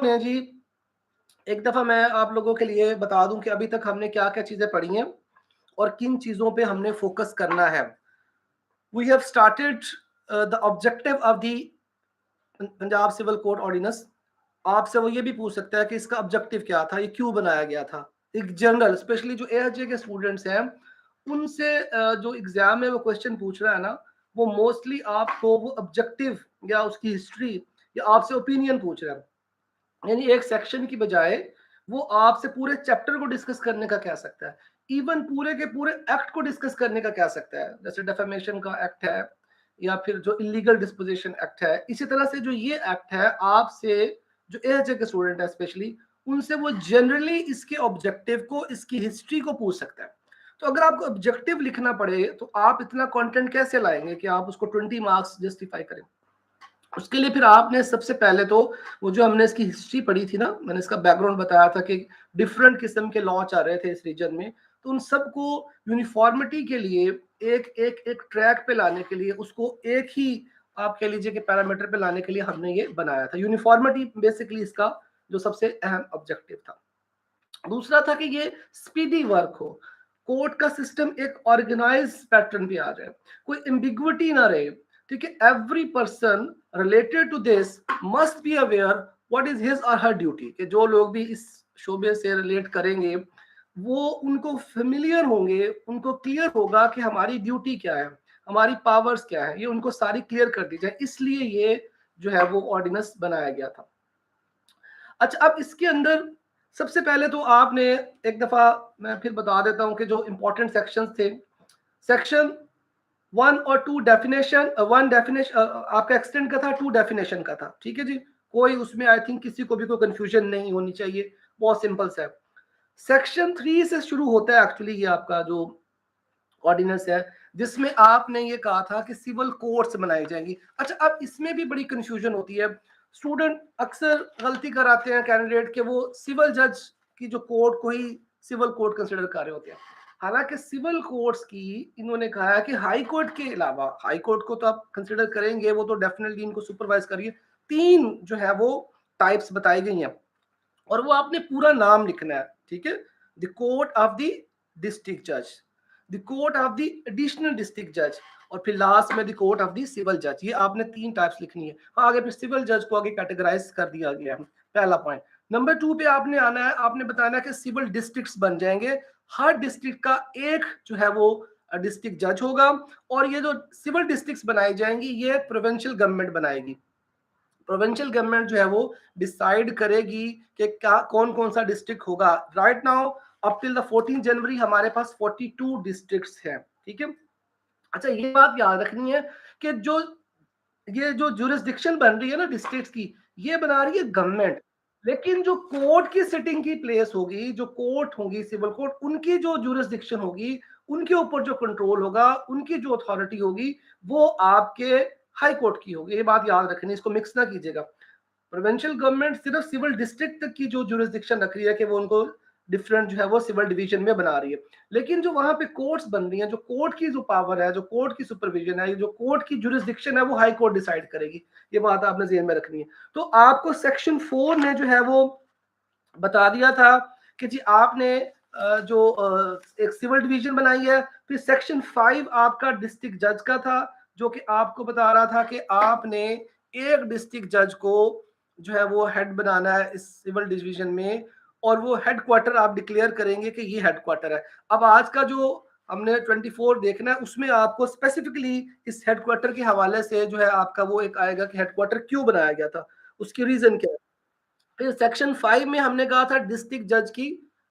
ने जी, एक दफ़ा मैं आप लोगों के लिए बता दूँ कि अभी तक हमने क्या-क्या चीज़ें पढ़ी हैं और किन चीज़ों पे हमने फ़ोकस करना है। We have started the objective of the Punjab civil code ordinance. आपसे वो ये भी पूछ सकता है कि इसका ऑब्जेक्टिव क्या था, ये क्यों बनाया गया था? एक जनरल स्पेशली जो एएचए के स्टूडेंट्स हैं, उनसे जो एग्ज़ाम में वो क्वेश्चन पूछ रहा है ना, वो मोस्टली आपको वो ऑब्जेक्टिव या उसकी हिस्ट्री या आपसे ओपिनियन पूछ रहा है। यानी एक सेक्शन की बजाय वो आपसे पूरे चैप्टर को डिस्कस करने का कह सकता है, इवन पूरे के पूरे एक्ट को डिस्कस करने का कह सकता है, जैसे डेफेमेशन का एक्ट है या फिर जो इलीगल डिस्पोजिशन एक्ट है। इसी तरह से जो ये एक्ट है, आपसे जो एएचए के स्टूडेंट है स्पेशली, उनसे वो जनरली इसके ऑब्जेक्टिव को, इसकी हिस्ट्री को पूछ सकता है। तो अगर आपको ऑब्जेक्टिव लिखना पड़े तो आप इतना कंटेंट कैसे लाएंगे कि आप उसको 20 मार्क्स जस्टिफाई करें? उसके लिए फिर आपने सबसे पहले तो वो जो हमने इसकी हिस्ट्री पढ़ी थी ना, मैंने इसका बैकग्राउंड बताया था कि डिफरेंट किस्म के लॉ चल रहे थे इस रीजन में, तो उन सबको यूनिफॉर्मिटी के लिए एक ट्रैक पे लाने के लिए, उसको एक ही आप कह लीजिए कि पैरामीटर पे लाने के लिए हमने ये बनाया था। यूनिफॉर्मिटी बेसिकली इसका जो सबसे अहम ऑब्जेक्टिव था। दूसरा था कि ये स्पीडी वर्क हो, कोर्ट का सिस्टम एक ऑर्गेनाइज पैटर्न पे आ जाए, कोई एम्बिग्विटी ना रहे। ठीक है, every person related to this must be aware what is his or her duty, कि जो लोग भी इस शोबे से रिलेट करेंगे वो उनको फेमिलियर होंगे, उनको क्लियर होगा कि हमारी ड्यूटी क्या है, हमारी पावर्स क्या है, ये उनको सारी क्लियर कर दी जाए। इसलिए ये जो है वो ऑर्डिनेंस बनाया गया था। अच्छा, अब इसके अंदर सबसे पहले तो आपने एक दफा, मैं फिर बता देता हूं कि जो इंपॉर्टेंट सेक्शंस थे, सेक्शन 1 और 2 डेफिनेशन, 1 डेफिनेशन आपका एक्सटेंड का था, 2 डेफिनेशन का था। ठीक है जी, कोई उसमें आई थिंक किसी को भी कोई कंफ्यूजन नहीं होनी चाहिए, बहुत सिंपल सा है। सेक्शन 3 से शुरू होता है एक्चुअली ये आपका जो ऑर्डिनेंस है, जिसमें आपने ये कहा था कि सिविल कोर्ट्स बनाई जाएंगी। अच्छा, अब इसमें भी बड़ी कंफ्यूजन होती है, स्टूडेंट अक्सर गलती कराते हैं कैंडिडेट के, वो सिविल जज की जो कोर्ट को ही सिविल कोर्ट कंसिडर कर रहे होते हैं। हालांकि सिविल कोर्ट्स की इन्होंने कहा है कि हाई कोर्ट के अलावा, हाई कोर्ट को तो आप कंसिडर करेंगे, वो तो डेफिनेटली इनको सुपरवाइज करिए। 3 जो है वो टाइप्स बताई गई हैं और वो आपने पूरा नाम लिखना है। ठीक है, the court of the district जज, the court of the additional district जज, और फिर लास्ट में the court of the civil जज। ये आपने 3 टाइप्स लिखनी है। हाँ, आगे फिर सिविल जज को आगे कैटेगराइज कर दिया गया है, पहला पॉइंट। नंबर 2 पे आपने आना है, आपने बताना है कि सिविल डिस्ट्रिक्ट्स बन जाएंगे, हर डिस्ट्रिक्ट का एक जो है वो डिस्ट्रिक्ट जज होगा, और ये जो सिविल डिस्ट्रिक्ट्स बनाई जाएंगी ये प्रोविंशियल गवर्नमेंट बनाएगी। प्रोविंशियल गवर्नमेंट जो है वो डिसाइड करेगी कि क्या कौन कौन सा डिस्ट्रिक्ट होगा। Right now up till the 14 जनवरी हमारे पास 42 डिस्ट्रिक्ट्स हैं। ठीक है, अच्छा ये बात याद रखनी है कि जो ये जो जुरिस्डिक्शन बन रही है ना डिस्ट्रिक्ट्स की, ये बना रही है गवर्नमेंट, लेकिन जो कोर्ट की सिटिंग की प्लेस होगी, जो कोर्ट होगी सिविल कोर्ट, उनकी जो जुरिस्डिक्शन होगी, उनके ऊपर जो कंट्रोल होगा, उनकी जो अथॉरिटी होगी, वो आपके हाई कोर्ट की होगी। ये बात याद रखनी, इसको मिक्स ना कीजिएगा। प्रोविंशियल गवर्नमेंट सिर्फ सिविल डिस्ट्रिक्ट तक की जो जुरिस्डिक्शन रख रही है कि वो उनको डिफरेंट जो है वो सिविल डिवीजन में बना रही है, लेकिन जो वहां पे कोर्ट्स बन रही हैं, जो कोर्ट की जो पावर है, जो कोर्ट की सुपरविजन है, जो कोर्ट की जुरिस्डिक्शन है, वो हाई कोर्ट डिसाइड करेगी। ये बात आपने ध्यान में रखनी है। तो आपको सेक्शन 4 ने जो है वो बता दिया था कि जी आपने जो एक सिविल डिवीजन बनाई है। फिर सेक्शन 5 आपका डिस्ट्रिक्ट जज का था, जो कि आपको बता रहा था कि आपने एक डिस्ट्रिक्ट जज को जो है वो हेड बनाना है इस सिविल डिवीजन में, और वो हेडक्वार्टर आप डिक्लेयर करेंगे कि ये हेडक्वार्टर है। अब आज का जो हमने 24 देखना है, उसमें आपको स्पेसिफिकली इस हेडक्वार्टर के हवाले से जो है आपका वो एक आएगा कि हेडक्वार्टर क्यों बनाया गया था, उसकी रीजन क्या है। फिर सेक्शन 5 में हमने कहा था डिस्ट्रिक्ट जज की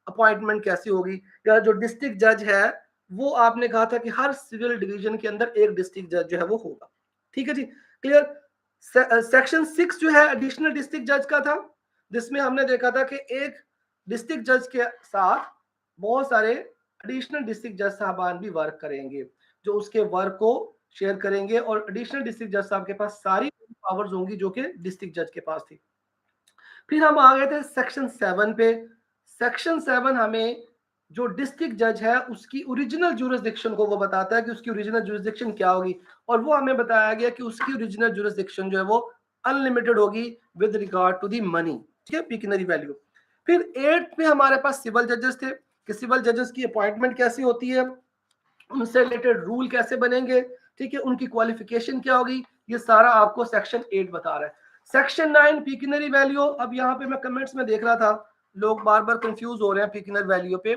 अपॉइंटमेंट कैसी होगी, या जो डिस्ट्रिक्ट जज है वो आपने कहा था कि हर सिविल डिवीजन के अंदर एक डिस्ट्रिक्ट जज जो है वो होगा। ठीक है जी, क्लियर। सेक्शन 6 जो है एडिशनल डिस्ट्रिक्ट जज का था, जिसमें हमने देखा था कि एक डिस्ट्रिक्ट जज के साथ बहुत सारे एडिशनल डिस्ट्रिक्ट जज साहबान भी वर्क करेंगे, जो उसके वर्क को शेयर करेंगे, और एडिशनल डिस्ट्रिक्ट जज साहब के पास सारी पावर्स होंगी जो कि डिस्ट्रिक्ट जज के पास थी। फिर हम आ गए थे सेक्शन 7 पे। सेक्शन 7 हमें जो डिस्ट्रिक्ट जज है उसकी ओरिजिनल जुरिस्डिक्शन को वो बताता है कि उसकी ओरिजिनल जुरिस्डिक्शन क्या होगी, और वो हमें बताया गया कि उसकी ओरिजिनल जुरिस्डिक्शन जो है वो अनलिमिटेड होगी with regard to the money. ठीक है, पिक्यूनरी वैल्यू। फिर 8th में हमारे पास सिविल जजेस थे कि सिविल जजेस की अपॉइंटमेंट कैसी होती है, उनसे रिलेटेड रूल कैसे बनेंगे, ठीक है, उनकी क्वालिफिकेशन क्या होगी, ये सारा आपको सेक्शन 8 बता रहा है। Section 9 pecuniary value. अब यहाँ पे मैं कमेंट्स में देख रहा था लोग बार बार कंफ्यूज हो रहे हैं पिक्यूनरी वैल्यू पे।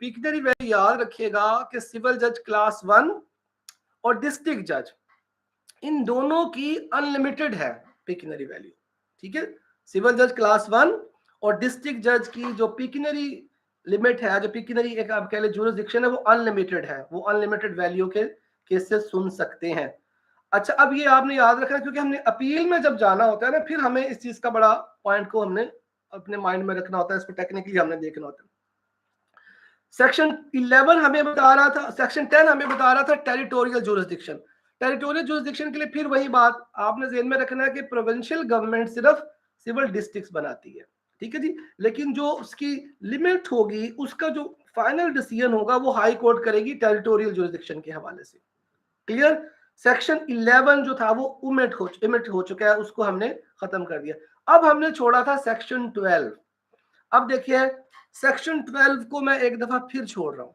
पिक्यूनरी वैल्यू याद रखिएगा कि सिविल जज क्लास 1 और डिस्ट्रिक्ट जज इन दोनों की अनलिमिटेड है पिक्यूनरी वैल्यू, ठीक है। सिविल जज क्लास 1 और डिस्ट्रिक्ट जज की जो पिक्यूनरी लिमिट है, जो पिक्यूनरी एक आप कह ले जुरिसडिक्शन है, वो अनलिमिटेड है, वो अनलिमिटेड वैल्यू के केसेस सुन सकते हैं। अच्छा, अब ये आपने याद रखना क्योंकि हमने अपील में जब जाना होता है ना, फिर हमें इस चीज का बड़ा पॉइंट को हमने अपने माइंड में रखना होता है, इसको टेक्निकली हमने देखना होता है। सेक्शन 11 हमें बता रहा था, सेक्शन 10 हमें बता रहा था टेरिटोरियल जुरिसडिक्शन। टेरिटोरियल जुरिसडिक्शन के लिए फिर वही बात आपने ज़हन में रखना है कि प्रोविंशियल गवर्नमेंट सिर्फ सिविल डिस्ट्रिक्ट्स बनाती है, ठीक है जी, लेकिन जो उसकी लिमिट होगी, उसका जो फाइनल डिसीजन होगा वो हाई कोर्ट करेगी टेरिटोरियल जुरिसडिक्शन के हवाले से। क्लियर? सेक्शन 11 जो था वो ओमिट हो चुका है, उसको हमने खत्म कर दिया। अब हमने छोड़ा था सेक्शन 12। अब देखिए सेक्शन 12 को मैं एक दफा फिर छोड़ रहा हूं,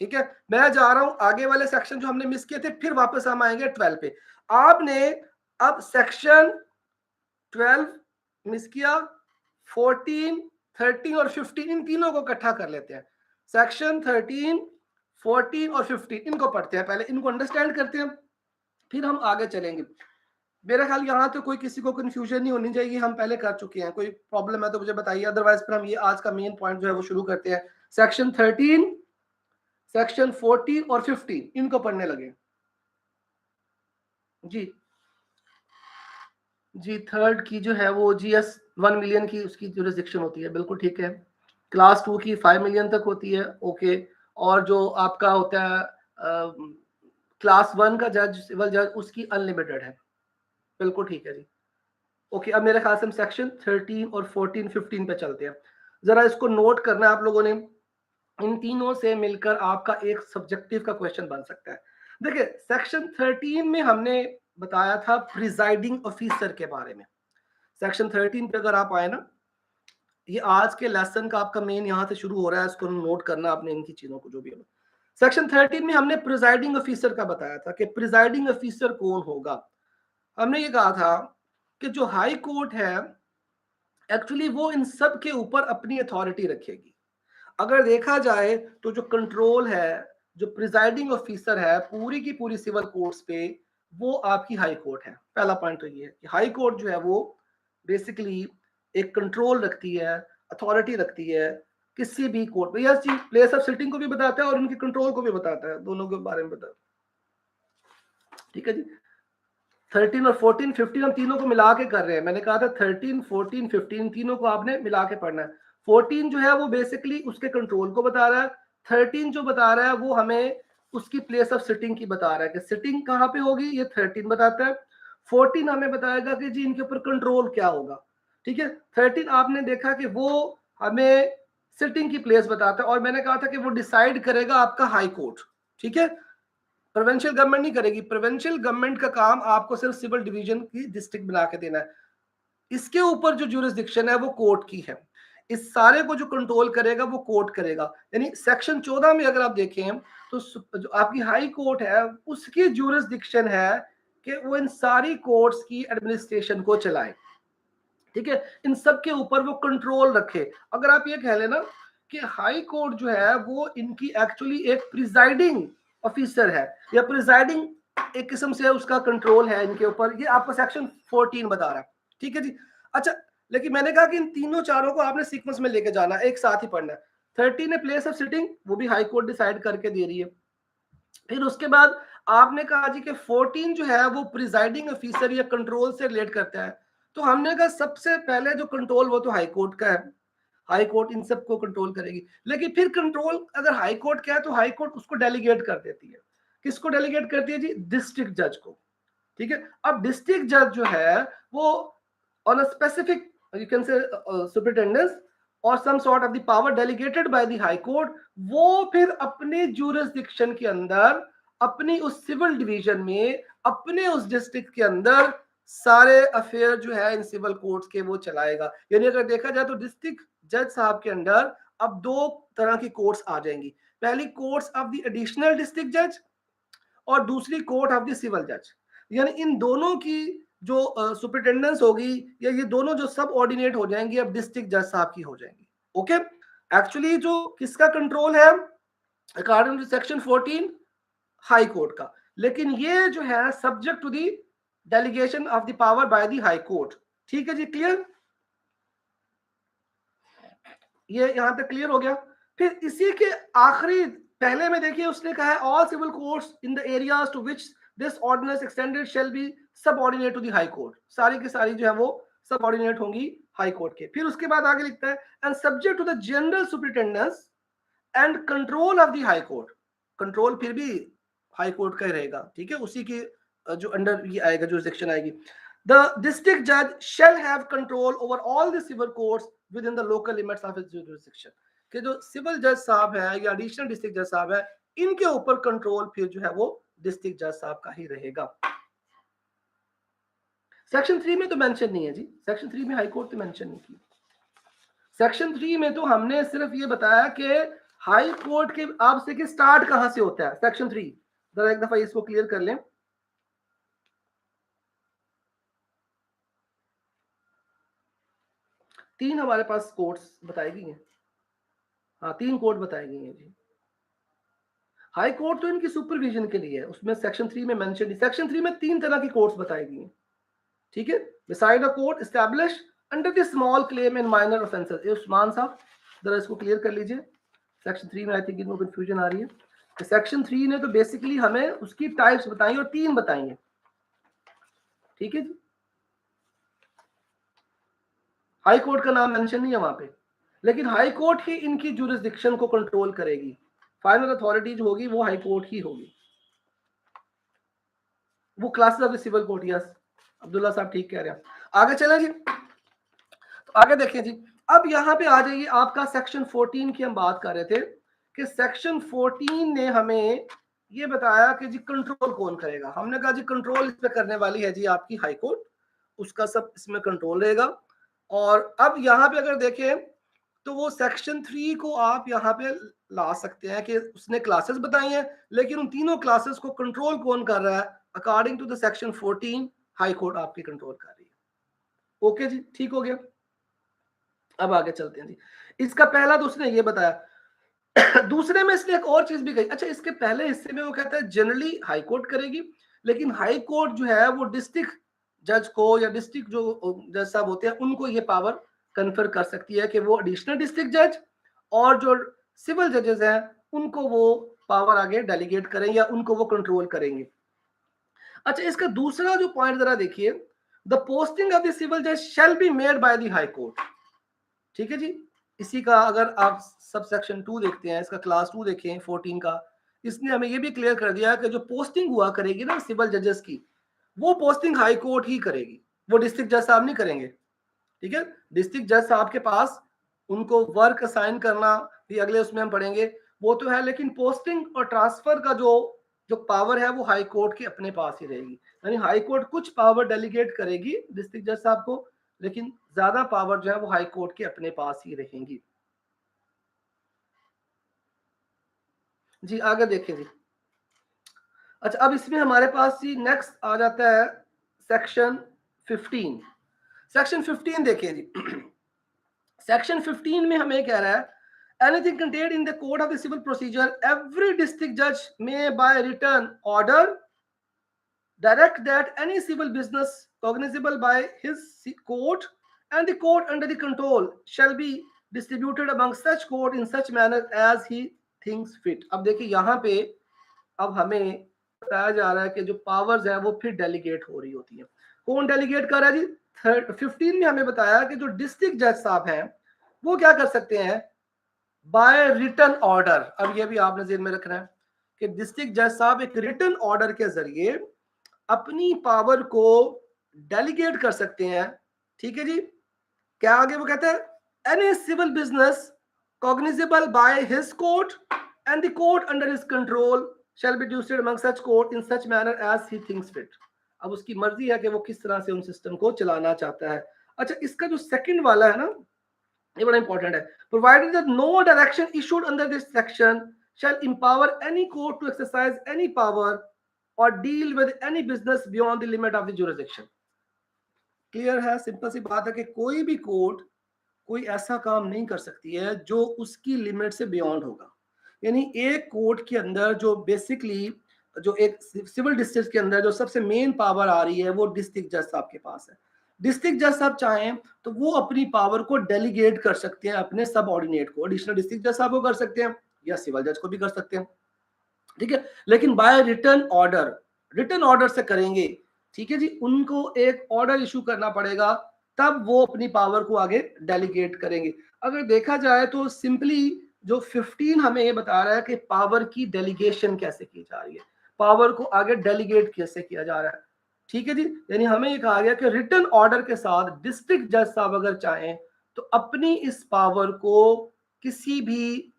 ठीक है, मैं जा रहा हूं आगे वाले सेक्शन जो हमने मिस किए थे, फिर वापस हम आएंगे 12 पे। आपने अब सेक्शन 12 मिस किया, 14, 13 और 15 इन तीनों को इकट्ठा कर लेते हैं। सेक्शन 13, 14 और 15 इनको पढ़ते हैं, पहले इनको अंडरस्टैंड करते हैं, फिर हम आगे चलेंगे। मेरा ख्याल यहाँ तो कोई किसी को कंफ्यूजन नहीं होनी चाहिए, हम पहले कर चुके हैं, कोई प्रॉब्लम है तो मुझे बताइए, अदरवाइज फिर हम ये आज का मेन पॉइंट जो है वो शुरू करते हैं। सेक्शन 13, सेक्शन 14 और 15 इनको पढ़ने लगे जी। जी थर्ड की जो है वो जीएस 1 मिलियन की उसकी जुरिसडिक्शन होती है, बिल्कुल ठीक है। क्लास 2 की 5 मिलियन तक होती है, ओके। और जो आपका होता है क्लास 1 का जज, सिविल जज, उसकी अनलिमिटेड है, बिल्कुल ठीक है जी। ओके, अब मेरे ख्याल से हम सेक्शन 13 और 14, 15 पे चलते हैं। जरा इसको नोट करना है आप लोगों ने, इन तीनों से मिलकर आपका एक सब्जेक्टिव का क्वेश्चन बन सकता है। देखिए सेक्शन 13 में हमने बताया था प्रिजाइडिंग ऑफिसर के बारे में। सेक्शन 13 पे अगर आप आए ना, ये आज के लेसन का आपका मेन यहाँ से शुरू हो रहा है, इसको नोट करना आपने इनकी चीजों को जो भी है। सेक्शन 13 में हमने प्रिजाइडिंग ऑफिसर का बताया था कि प्रिजाइडिंग ऑफिसर कौन होगा। हमने ये कहा था कि जो हाई कोर्ट है एक्चुअली वो इन सब के ऊपर अपनी अथॉरिटी रखेगी। अगर देखा जाए तो जो कंट्रोल है, जो प्रिजाइडिंग ऑफिसर है पूरी की पूरी सिविल कोर्ट्स पे, वो आपकी हाई कोर्ट है। पहला पॉइंट तो ये है कि हाई कोर्ट जो है वो बेसिकली एक कंट्रोल रखती है, अथॉरिटी रखती है किसी भी कोर्ट में। यस जी, प्लेस ऑफ सिटिंग को भी बताता है और उनकी कंट्रोल को भी बताता है, दोनों के बारे में बताता है, ठीक है जी। 13 और 14, 15 हम तीनों को मिला के कर रहे हैं, मैंने कहा था 13, 14, 15 तीनों को आपने मिला के पढ़ना है। 14 जो है वो बेसिकली उसके कंट्रोल को बता रहा है, 13 जो बता रहा है वो हमें उसकी प्लेस ऑफ सिटिंग की बता रहा है कि सिटिंग कहाँ पे होगी, ये 13 बताता है। 14 हमें बताएगा कि जी इनके ऊपर कंट्रोल क्या होगा, ठीक है। 13 आपने देखा कि वो हमें सिटिंग की प्लेस बताता है, और मैंने कहा था कि वो डिसाइड करेगा आपका हाई कोर्ट, ठीक है। प्रोविंशियल गवर्नमेंट नहीं करेगी, प्रोविंशियल गवर्नमेंट का काम आपको सिर्फ सिविल डिवीजन की डिस्ट्रिक्ट बना के देना है। इसके ऊपर जो जुरिसडिक्शन है वो कोर्ट की है, इस सारे को जो कंट्रोल करेगा वो कोर्ट करेगा। यानी सेक्शन 14 में अगर आप देखें तो जो आपकी हाई कोर्ट है उसकी जुरिसडिक्शन है कि वो इन सारी कोर्ट्स की एडमिनिस्ट्रेशन को चलाए, ठीक है, इन सब के ऊपर वो कंट्रोल रखे। अगर आप ये कह लेना कि हाई कोर्ट जो है वो इनकी एक्चुअली एक प्रिजाइडिंग ऑफिसर है, या प्रिजाइडिंग एक किस्म से उसका कंट्रोल है इनके ऊपर, ये आपको सेक्शन 14 बता रहा है, ठीक है जी। अच्छा, लेकिन मैंने कहा कि इन तीनों चारों को आपने सीक्वेंस में लेके जाना, एक साथ ही पढ़ना है। 13 है प्लेस ऑफ सिटिंग, वो भी हाई कोर्ट डिसाइड करके दे रही है। फिर उसके बाद आपने कहा जी कि 14 जो है वो प्रिजाइडिंग ऑफिसर या कंट्रोल से रिलेट करता है, तो हमने कहा सबसे पहले जो कंट्रोल वो तो हाई कोर्ट का है, हाई कोर्ट इन सबको कंट्रोल करेगी। लेकिन फिर कंट्रोल अगर हाई कोर्ट का है तो हाई कोर्ट उसको डेलीगेट कर देती है, किसको डेलीगेट करती है जी, डिस्ट्रिक्ट जज को, ठीक है। अब डिस्ट्रिक्ट जज जो है वो on a specific you can say superintendence और some sort of the power delegated by the high court, वो फिर अपने ज्यूरिसडिक्शन के अंदर, अपनी उस सिविल डिवीजन में, अपने उस डिस्ट्रिक्ट के अंदर सारे अफेयर जो है इन सिविल कोर्ट्स के वो चलाएगा। यानी अगर देखा जाए तो डिस्ट्रिक्ट जज साहब के अंडर अब दो तरह की कोर्ट्स आ जाएंगी, पहली courts of the additional district जज और दूसरी कोर्ट ऑफ द सिविल जज। यानी इन दोनों की जो सुपरिटेंडेंस होगी या ये दोनों जो सब ऑर्डिनेट हो जाएंगी अब डिस्ट्रिक्ट जज साहब की हो जाएंगी। ओके, एक्चुअली जो किसका कंट्रोल है according to section 14 high court का, लेकिन ये जो है subject to the delegation of the power by the high court. ठीक है जी, क्लियर, ये यहां तक क्लियर हो गया। फिर इसी के आखिरी पहले में देखिए उसने कहा है all civil courts in the areas to which this ordinance extended shall be subordinate to the high court, सारी की सारी जो है वो सबऑर्डिनेट होंगी हाई कोर्ट के। फिर उसके बाद आगे लिखता है and subject to the general superintendence and control of the high court, control फिर भी हाई कोर्ट का ही रहेगा, ठीक है, उसी की जो अंडर ये आएगा, जो सेक्शन आएगी। द डिस्ट्रिक्ट जज shall have control over all the civil courts within the local limits of his jurisdiction, कि जो सिविल जज साहब है या एडिशनल डिस्ट्रिक्ट जज साहब है इनके ऊपर कंट्रोल फिर जो है वो डिस्ट्रिक्ट जज साहब का ही रहेगा। सेक्शन 3 में तो मेंशन नहीं है जी, सेक्शन 3 में हाई कोर्ट तो मेंशन नहीं की। सेक्शन 3 में तो हमने सिर्फ ये बताया कि हाई कोर्ट के आपसे कि स्टार्ट कहां से होता है। सेक्शन 3 जरा एक दफा इसको क्लियर कर लें। तीन हमारे पास कोर्ट्स बताई गई हैं, हाँ 3 कोर्ट बताई गई हैं जी। हाई कोर्ट तो इनकी सुपरविजन के लिए है, उसमें सेक्शन 3 में मेंशन, सेक्शन 3 में 3 तरह की कोर्ट्स बताई गई हैं, ठीक है। Beside a court establish under the small claim and minor offences, ये उस्मान साहब जरा इसको क्लियर कर लीजिए। सेक्शन 3 में आई थिंक इनको कंफ्यूजन आ रही है। सेक्शन 3 ने तो बेसिकली हमें उसकी टाइप्स बताई और 3 बताई हैं, ठीक है जी। हाई कोर्ट का नाम मेंशन नहीं है वहां पे, लेकिन हाई कोर्ट ही इनकी जुरिसडिक्शन को कंट्रोल करेगी, फाइनल अथॉरिटी जो होगी वो हाई कोर्ट ही होगी। वो classes of the civil court, yes Abdullah साहब ठीक कह रहे हैं। आगे चले जी, तो आगे देखें जी। अब यहाँ पे आ जाइए, आपका सेक्शन 14 की हम बात कर रहे थे कि सेक्शन 14 ने हमें ये बताया कि जी कंट्रोल कौन करेगा। हमने कहा जी कंट्रोल इस पे करने वाली है जी आपकी हाई कोर्ट, उसका सब इसमें कंट्रोल रहेगा। और अब यहाँ पे अगर देखें तो वो सेक्शन 3 को आप यहाँ पे ला सकते हैं कि उसने क्लासेस बताई हैं, लेकिन उन तीनों क्लासेस को कंट्रोल कौन कर रहा है according to the section 14 high court आपकी कंट्रोल कर रही है। ओके जी, ठीक हो गया। अब आगे चलते हैं जी। इसका पहला तो उसने ये बताया दूसरे में इसने एक और चीज भी कही। अच्छा, इसके पहले हिस्से में वो कहता है जनरली हाई कोर्ट करेगी, लेकिन हाई कोर्ट जो है वो डिस्ट्रिक्ट जज को या डिस्ट्रिक्ट जो जज साहब होते हैं उनको ये पावर कन्फर कर सकती है कि वो एडिशनल डिस्ट्रिक्ट जज और जो सिविल जजेस हैं उनको वो पावर आगे डेलीगेट करें या उनको वो कंट्रोल करेंगे। अच्छा, इसका दूसरा जो पॉइंट जरा देखिए, the posting of the civil जज shall be made by the high court, ठीक है जी। इसी का अगर आप सब सेक्शन 2 देखते हैं, इसका क्लास 2 देखें 14 का, इसने हमें ये भी क्लियर कर दिया कि जो पोस्टिंग हुआ करेगी ना सिविल जजेस की, वो पोस्टिंग हाई कोर्ट ही करेगी, वो डिस्ट्रिक्ट जज साहब नहीं करेंगे, ठीक है। डिस्ट्रिक्ट जज साहब के पास उनको वर्क असाइन करना भी अगले उसमें हम पढ़ेंगे वो तो है, लेकिन पोस्टिंग और ट्रांसफर का जो जो पावर है वो हाई कोर्ट के अपने पास ही रहेगी। यानी हाई कोर्ट कुछ पावर डेलीगेट करेगी डिस्ट्रिक्ट जज साहब को, लेकिन ज्यादा पावर जो है वो हाई कोर्ट के अपने पास ही रहेंगी। जी आगे देखें जी। अच्छा, अब इसमें हमारे पास जी नेक्स्ट आ जाता है सेक्शन 15। सेक्शन 15 देखें जी। सेक्शन 15 में हमें कह रहा है anything contained in the code of the civil procedure every district judge may by written order direct that any civil business cognizable by his court and the court under the control shall be distributed among such court in such manner as he thinks fit। अब देखिए यहाँ पे अब हमें बताया जा रहा है कि जो पावर्स हैं वो फिर डेलीगेट हो रही होती हैं। कौन डेलीगेट कर रहा है जी? 15 में हमें बताया कि जो डिस्ट्रिक्ट जज साहब हैं वो क्या कर सकते हैं बाय रिटन ऑर्डर। अब ये भी आपने ध्यान में रखना है कि डिस्ट्रिक्ट जज साहब एक रिटन ऑर्डर के जरिए अपनी पावर को डेलीगेट कर सकते हैं, ठीक है जी। क्या आगे वो कहते हैं any civil business cognizable by his court and the court under his control shall be distributed among such court in such manner as he thinks fit। अब उसकी मर्जी है कि वो किस तरह से उन सिस्टम को चलाना चाहता है। अच्छा, इसका जो सेकंड वाला है ना, ये बड़ा इंपॉर्टेंट है। Provided that no direction issued under this section shall empower any court to exercise any power और deal with any business beyond the limit of the jurisdiction. Clear है, सिंपल सी बात है कि कोई भी कोर्ट कोई ऐसा काम नहीं कर सकती है जो उसकी लिमिट से बियॉन्ड होगा। यानी एक कोर्ट के अंदर जो बेसिकली जो एक सिविल डिस्ट्रिक्ट के अंदर जो सबसे मेन पावर आ रही है वो डिस्ट्रिक्ट जज साहब के पास है। डिस्ट्रिक्ट जज साहब चाहें तो वो अपनी पावर को डेलीगेट कर सकते हैं अपने सब ऑर्डिनेट को, एडिशनल डिस्ट्रिक्ट जज साहब को कर सकते हैं या सिविल जज को भी कर सकते हैं, ठीक है, लेकिन बाय रिटर्न ऑर्डर से करेंगे, ठीक है जी। उनको एक ऑर्डर इशू करना पड़ेगा, तब वो अपनी पावर को आगे डेलीगेट करेंगे। अगर देखा जाए तो सिंपली जो 15 हमें ये बता रहा है कि पावर की डेलीगेशन कैसे की जा रही है, पावर को आगे डेलीगेट कैसे किया जा रहा है, ठीक है जी। यानी हमें ये कहा गया कि रिटर्न ऑर्डर के साथ डिस्ट्रिक्ट जज साहब अगर चाहें तो अपनी इस पावर को किसी भी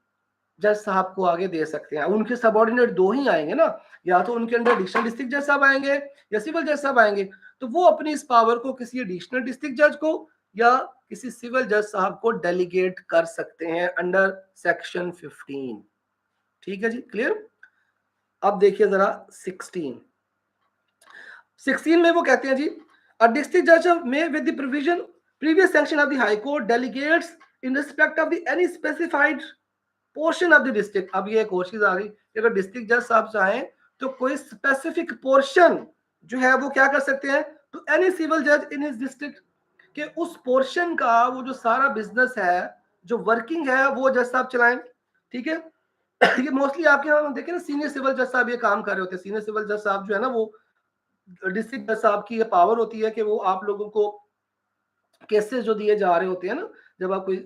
जज साहब को आगे दे सकते हैं। उनके सबऑर्डिनेट दो ही आएंगे ना, या तो उनके अंडर एडिशनल डिस्ट्रिक्ट जज साहब आएंगे या सिविल जज साहब आएंगे, तो वो अपनी इस पावर को किसी एडिशनल डिस्ट्रिक्ट जज को या किसी सिविल जज साहब को डेलीगेट कर सकते हैं अंडर सेक्शन 15, ठीक है जी, क्लियर। अब देखिए जरा 16 में वो कहते हैं जी, अ डिस्ट्रिक्ट जज में with the provision previous section of the high court delegates in respect of the any specified portion of the district. अब ये एक और चीज आ गई कि अगर डिस्ट्रिक्ट जज साहब चाहें तो कोई स्पेसिफिक पोर्शन जो है वो क्या कर सकते हैं, टू एनी सिविल जज इन हिज डिस्ट्रिक्ट, के उस पोर्शन का वो जो सारा बिजनेस है, जो वर्किंग है, वो जज साहब चलाएं, ठीक है। ये मोस्टली आपके यहाँ देखें ना, सीनियर सिविल जज साहब ये काम कर रहे होते हैं। सीनियर सिविल जज साहब जो है ना, वो डिस्ट्रिक्ट जज साहब की ये पावर होती है कि वो आप लोगों को केसेस जो दिए जा रहे होते हैं ना, जब आप कोई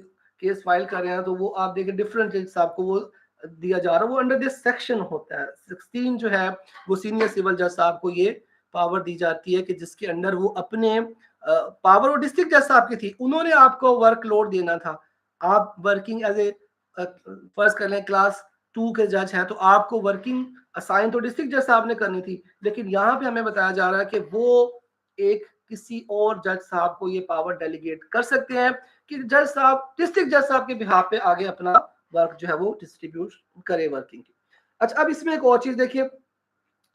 केस फाइल कर रहे हैं तो वो आप देखिए डिफरेंट जज साहब को वो दिया जा रहा है, वो अंडर दिस सेक्शन होता है। 16 जो है वो सीनियर सिविल जज साहब को ये पावर दी जाती है कि जिसके अंडर वो अपने पावर वो डिस्ट्रिक्ट जज साहब की थी, उन्होंने आपको वर्कलोड देना था। आप वर्किंग एज ए फर्स्ट कर लें क्लास 2 के जज हैं तो आपको वर्किंग असाइन तो डिस्ट्रिक्ट जज साहब ने करनी थी, लेकिन यहाँ पे हमें बताया जा रहा है कि वो एक किसी और जज साहब को ये पावर डेलीगेट कर सकते हैं कि जज साहब डिस्ट्रिक्ट जज साहब के बिहाफ पे आगे अपना वर्क जो है वो डिस्ट्रीब्यूट करे वर्किंग की। अच्छा, अब इसमें एक और चीज देखिए,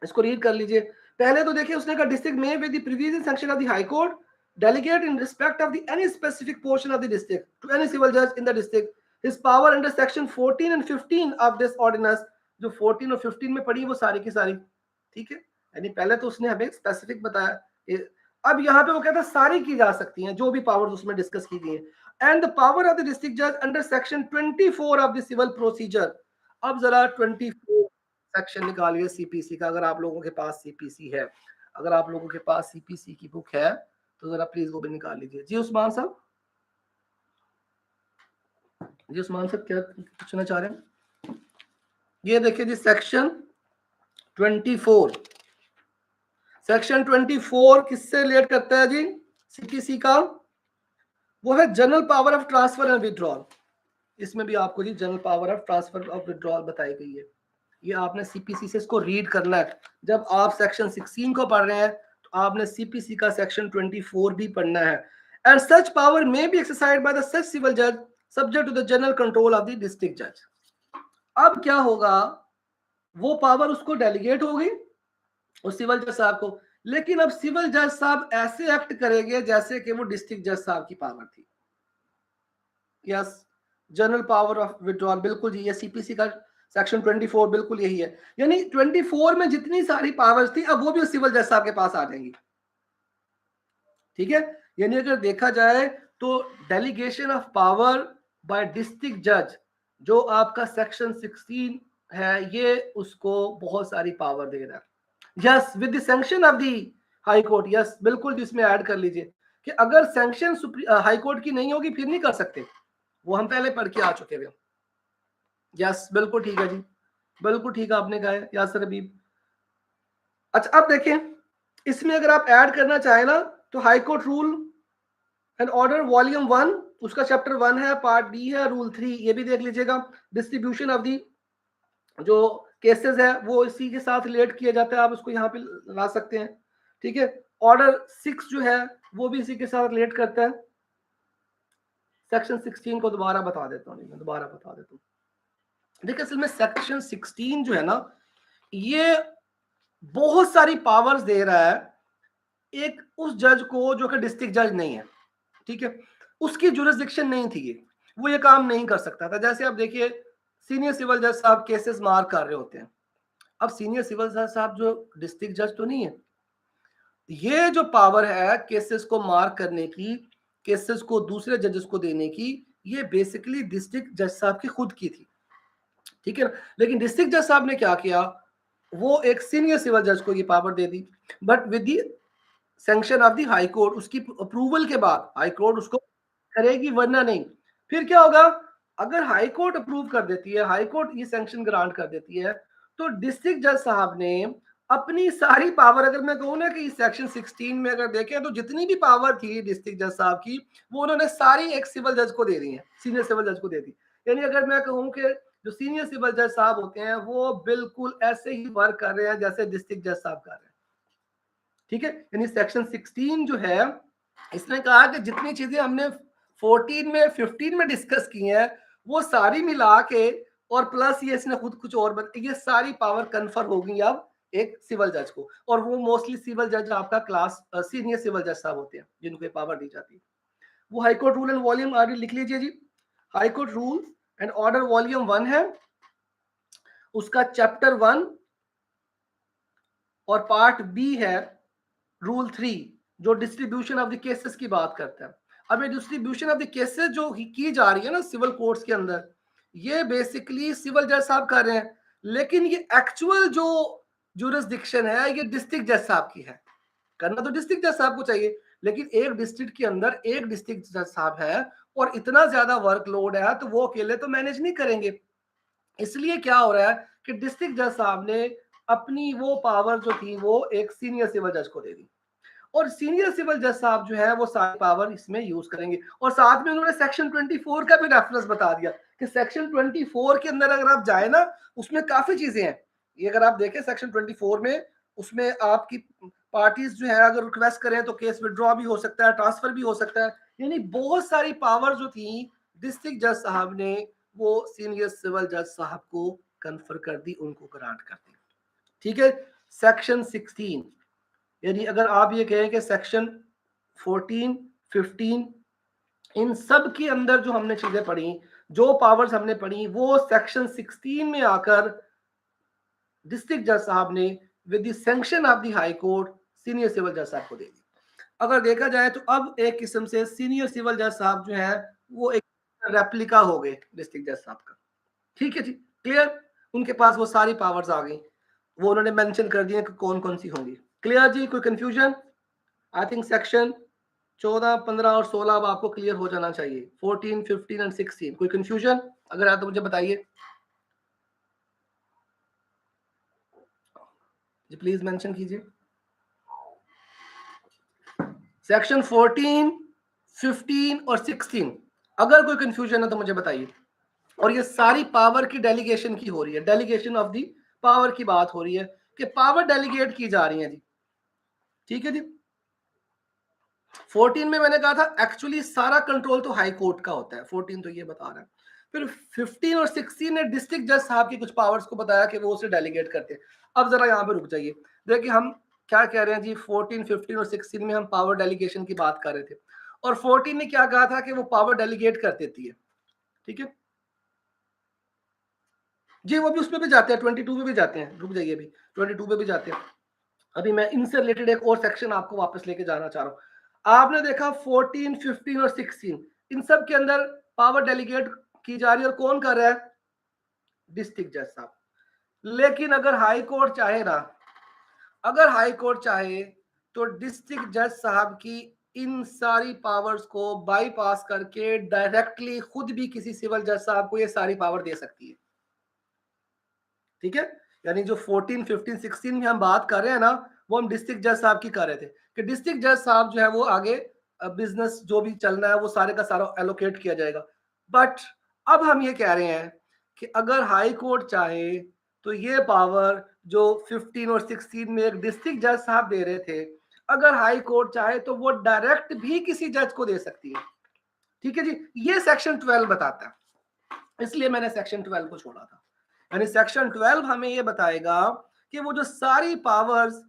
इसको रीड कर लीजिए। पहले तो देखिए उसने कहा डिस्ट्रिक्ट में with the previous section of the high court delegate in respect of the any specific portion of the district to any civil judge in the district his power under section 14 and 15 of this ordinance। जो 14 और 15 में पड़ी वो सारी की सारी, ठीक है, यानी पहले तो उसने हमें स्पेसिफिक बताया, अब यहाँ पे वो कहता है सारी की जा सकती हैं जो भी पावर्स उसमें डिस्कस की गई है। And the power of the district जज under section 24 of the civil procedure. अब जरा 24 सेक्शन निकालिए सीपीसी का, अगर आप लोगों के पास सीपीसी है, अगर आप लोगों के पास सीपीसी की बुक है तो जरा प्लीज वो भी निकाल लीजिए। जी उस्मान साहब, जी उस्मान साहब क्या पूछना चाह रहे हैं? ये देखिए जी सेक्शन 24, सेक्शन 24 किससे रिलेट करता है जी सीपीसी का? वो है general power of transfer and withdrawal. इसमें भी आपको जी general power of transfer of withdrawal बताई गई है। ये आपने सीपीसी से इसको रीड करना है। जब आप सेक्शन 16 को पढ़ रहे हैं तो आपने सीपीसी का सेक्शन 24 भी पढ़ना है। एंड सच पावर में B exercised by the such civil जज subject to the general control of the district जज। अब क्या होगा, वो पावर उसको डेलीगेट होगी उस सिविल जज साहब को, लेकिन अब सिविल जज साहब ऐसे एक्ट करेंगे जैसे कि वो डिस्ट्रिक्ट जज साहब की पावर थी। Yes, general power of withdrawal, बिल्कुल जी, ये सीपीसी का सेक्शन 24 बिल्कुल यही है। यानी 24 में जितनी सारी पावर्स थी अब वो भी सिविल जज साहब के पास आ जाएंगी, ठीक है। यानी अगर देखा जाए तो delegation of power bye district जज जो आपका सेक्शन 16 है, ये उसको बहुत सारी पावर दे रहा है। Yes, with the sanction of the high court, yes बिल्कुल, जिसमें ऐड कर लीजिए कि अगर सैंक्शन हाई कोर्ट की नहीं होगी फिर नहीं कर सकते, वो हम पहले पढ़ के आ चुके हैं। यस बिल्कुल ठीक है जी, बिल्कुल ठीक है आपने कहा है यासर हबीब। अच्छा, अब देखें इसमें अगर आप ऐड करना चाहें ना तो high court rule and order volume 1 उसका चैप्टर 1 है, पार्ट डी है, रूल 3 ये भी देख लीजिएगा। डिस्ट्रीब्यूशन ऑफ दी जो केसेस है वो इसी के साथ रिलेट किया जाता है, आप उसको यहाँ पे ला सकते हैं, ठीक है। ऑर्डर 6 जो है वो भी इसी के साथ रिलेट करता है। सेक्शन 16 को दोबारा बता देता हूँ, मैं दोबारा बता देता हूँ। देखिए असल में सेक्शन 16 जो है ना, ये बहुत सारी पावर्स दे रहा है एक उस जज को जो कि डिस्ट्रिक्ट जज नहीं है, ठीक है, उसकी जुरिस्डिक्शन नहीं थी ये, वो ये काम नहीं कर सकता था। जैसे आप देखिए सीनियर सिविल जज साहब केसेस मार्क कर रहे होते हैं, अब सीनियर सिविल जज साहब जो डिस्ट्रिक्ट जज तो नहीं है, ये जो पावर है केसेस को मार्क करने की, केसेस को दूसरे जजेस को देने की, ये बेसिकली डिस्ट्रिक्ट जज साहब की खुद की थी, ठीक है ना। लेकिन डिस्ट्रिक्ट जज साहब ने क्या किया, वो एक सीनियर सिविल जज को ये power they the, but with the sanction of the high court, उसकी अप्रूवल के बाद हाई कोर्ट उसको करेगी, वरना नहीं। फिर क्या होगा, अगर हाई कोर्ट अप्रूव कर देती है, हाई कोर्ट ये सैंक्शन ग्रांट कर देती है, तो डिस्ट्रिक्ट जज साहब ने अपनी सारी पावर, अगर मैं कहूँ ना कि सेक्शन 16 में अगर देखें तो जितनी भी पावर थी डिस्ट्रिक्ट जज साहब की, वो उन्होंने सारी एक सिविल जज को दे दी है, सीनियर सिविल जज को दे दी। यानी अगर मैं कहूँ कि जो सीनियर सिविल जज साहब होते हैं वो बिल्कुल ऐसे ही वर्क कर रहे हैं जैसे डिस्ट्रिक्ट जज साहब कर रहे हैं, ठीक है। यानी सेक्शन 16 जो है, इसने कहा कि जितनी चीजें हमने 14 में 15 में डिस्कस की हैं वो सारी मिला के, और प्लस ये इसने खुद कुछ और ये सारी पावर कन्फर होगी अब एक सिविल जज को, और वो मोस्टली सिविल जज आपका क्लास सीनियर सिविल जज साहब होते हैं जिनको ये पावर दी जाती है। वो हाईकोर्ट रूल एंड वॉल्यूम आगे लिख लीजिए जी, high court rule and order volume 1 है, उसका चैप्टर 1 और पार्ट बी है रूल 3, जो डिस्ट्रीब्यूशन ऑफ द केसेस की बात करता है। अब ये डिस्ट्रीब्यूशन ऑफ द केसेस जो की जा रही है ना सिविल कोर्ट्स के अंदर, ये बेसिकली सिविल जज साहब कर रहे हैं, लेकिन ये एक्चुअल जो जुरिस्डिक्शन है ये डिस्ट्रिक्ट जज साहब की है। करना तो डिस्ट्रिक्ट जज साहब को चाहिए, लेकिन एक डिस्ट्रिक्ट के अंदर एक डिस्ट्रिक्ट जज साहब है और इतना ज्यादा वर्कलोड है तो वो अकेले तो मैनेज नहीं करेंगे। इसलिए क्या हो रहा है कि डिस्ट्रिक्ट जज साहब ने अपनी वो पावर जो थी वो एक सीनियर सिविल जज को दे दी, और सीनियर सिविल जज साहब जो है वो सारी पावर इसमें यूज करेंगे। और साथ में उन्होंने सेक्शन 24 का भी रेफरेंस बता दिया कि सेक्शन 24 के अंदर अगर आप जाए ना, उसमें काफी चीजें हैं। ये अगर आप देखें सेक्शन 24 में, उसमें आपकी पार्टीज जो है अगर रिक्वेस्ट करें तो केस विड्रॉ भी हो सकता है, ट्रांसफर भी हो सकता है, यानी बहुत सारी पावर जो थी डिस्ट्रिक्ट जज साहब ने वो सीनियर सिविल जज साहब को कन्फर कर दी, उनको ग्रांट कर दी, ठीक है। सेक्शन 16, यानी अगर आप ये कहें कि सेक्शन 14, 15 इन सब के अंदर जो हमने चीजें पढ़ी, जो पावर्स हमने पढ़ी, वो सेक्शन 16 में आकर डिस्ट्रिक्ट जज साहब ने with the sanction of the high court senior civil जज साहब को दे दी। अगर देखा जाए तो अब एक किस्म से सीनियर सिविल जज साहब जो है वो एक रेप्लिका हो गए डिस्ट्रिक्ट जज साहब का, ठीक है जी, क्लियर। उनके पास वो सारी पावर्स आ गई, वो उन्होंने मेंशन कर दिया कि कौन कौन सी होंगी। क्लियर जी, कोई कंफ्यूजन? आई थिंक सेक्शन 14, 15 और 16 अब आपको क्लियर हो जाना चाहिए। 14, 15 एंड 16 कोई कंफ्यूजन अगर है तो मुझे बताइए जी, प्लीज मेंशन कीजिए। सेक्शन 14, 15 और 16 अगर कोई कंफ्यूजन है तो मुझे बताइए। और ये सारी पावर की डेलीगेशन की हो रही है, डेलीगेशन ऑफ दी पावर की बात हो रही है कि पावर डेलीगेट की जा रही है जी, ठीक है जी। 14 में मैंने कहा था एक्चुअली सारा कंट्रोल तो हाई कोर्ट का होता है, 14 तो ये बता रहा है। फिर 15 और 16 ने डिस्ट्रिक्ट जज साहब की कुछ पावर्स को बताया कि वो उसे डेलीगेट करते हैं। अब जरा यहाँ पे रुक जाइए, देखिए हम क्या कह रहे हैं जी, 14, 15 और 16 में हम पावर डेलीगेशन की बात कर रहे थे, और 14 ने क्या कहा था कि वो पावर डेलीगेट कर देती है, ठीक है जी। वो भी उसमें भी जाते हैं, 22 में भी जाते हैं, रुक जाइए, अभी 22 में भी जाते हैं। अभी मैं इनसे रिलेटेड एक और सेक्शन आपको वापस लेके जाना चाह रहा हूं। आपने देखा 14, 15 और 16 इन सब के अंदर पावर डेलीगेट की जा रही है, और कौन कर रहा है? डिस्ट्रिक्ट जज साहब। लेकिन अगर हाई कोर्ट चाहे ना, अगर हाई कोर्ट चाहे तो डिस्ट्रिक्ट जज साहब की इन सारी पावर्स को बाईपास करके डायरेक्टली खुद भी किसी सिविल जज साहब को ये सारी पावर दे सकती है, ठीक है। यानी जो 14, 15, 16 में हम बात कर रहे हैं ना, वो हम डिस्ट्रिक्ट जज साहब की कर रहे थे कि डिस्ट्रिक्ट जज साहब जो है वो आगे बिजनेस जो भी चलना है वो सारे का सारा एलोकेट किया जाएगा। बट अब हम ये कह रहे हैं कि अगर हाई कोर्ट चाहे तो ये पावर जो 15 और 16 में एक डिस्ट्रिक्ट जज साहब दे रहे थे, अगर हाई कोर्ट चाहे तो वो डायरेक्ट भी किसी जज को दे सकती है। ठीक है जी, ये सेक्शन 12 बताता है, इसलिए मैंने सेक्शन 12 को छोड़ा था। यानी सेक्शन 12 हमें ये बताएगा कि वो जो सारी पावर्स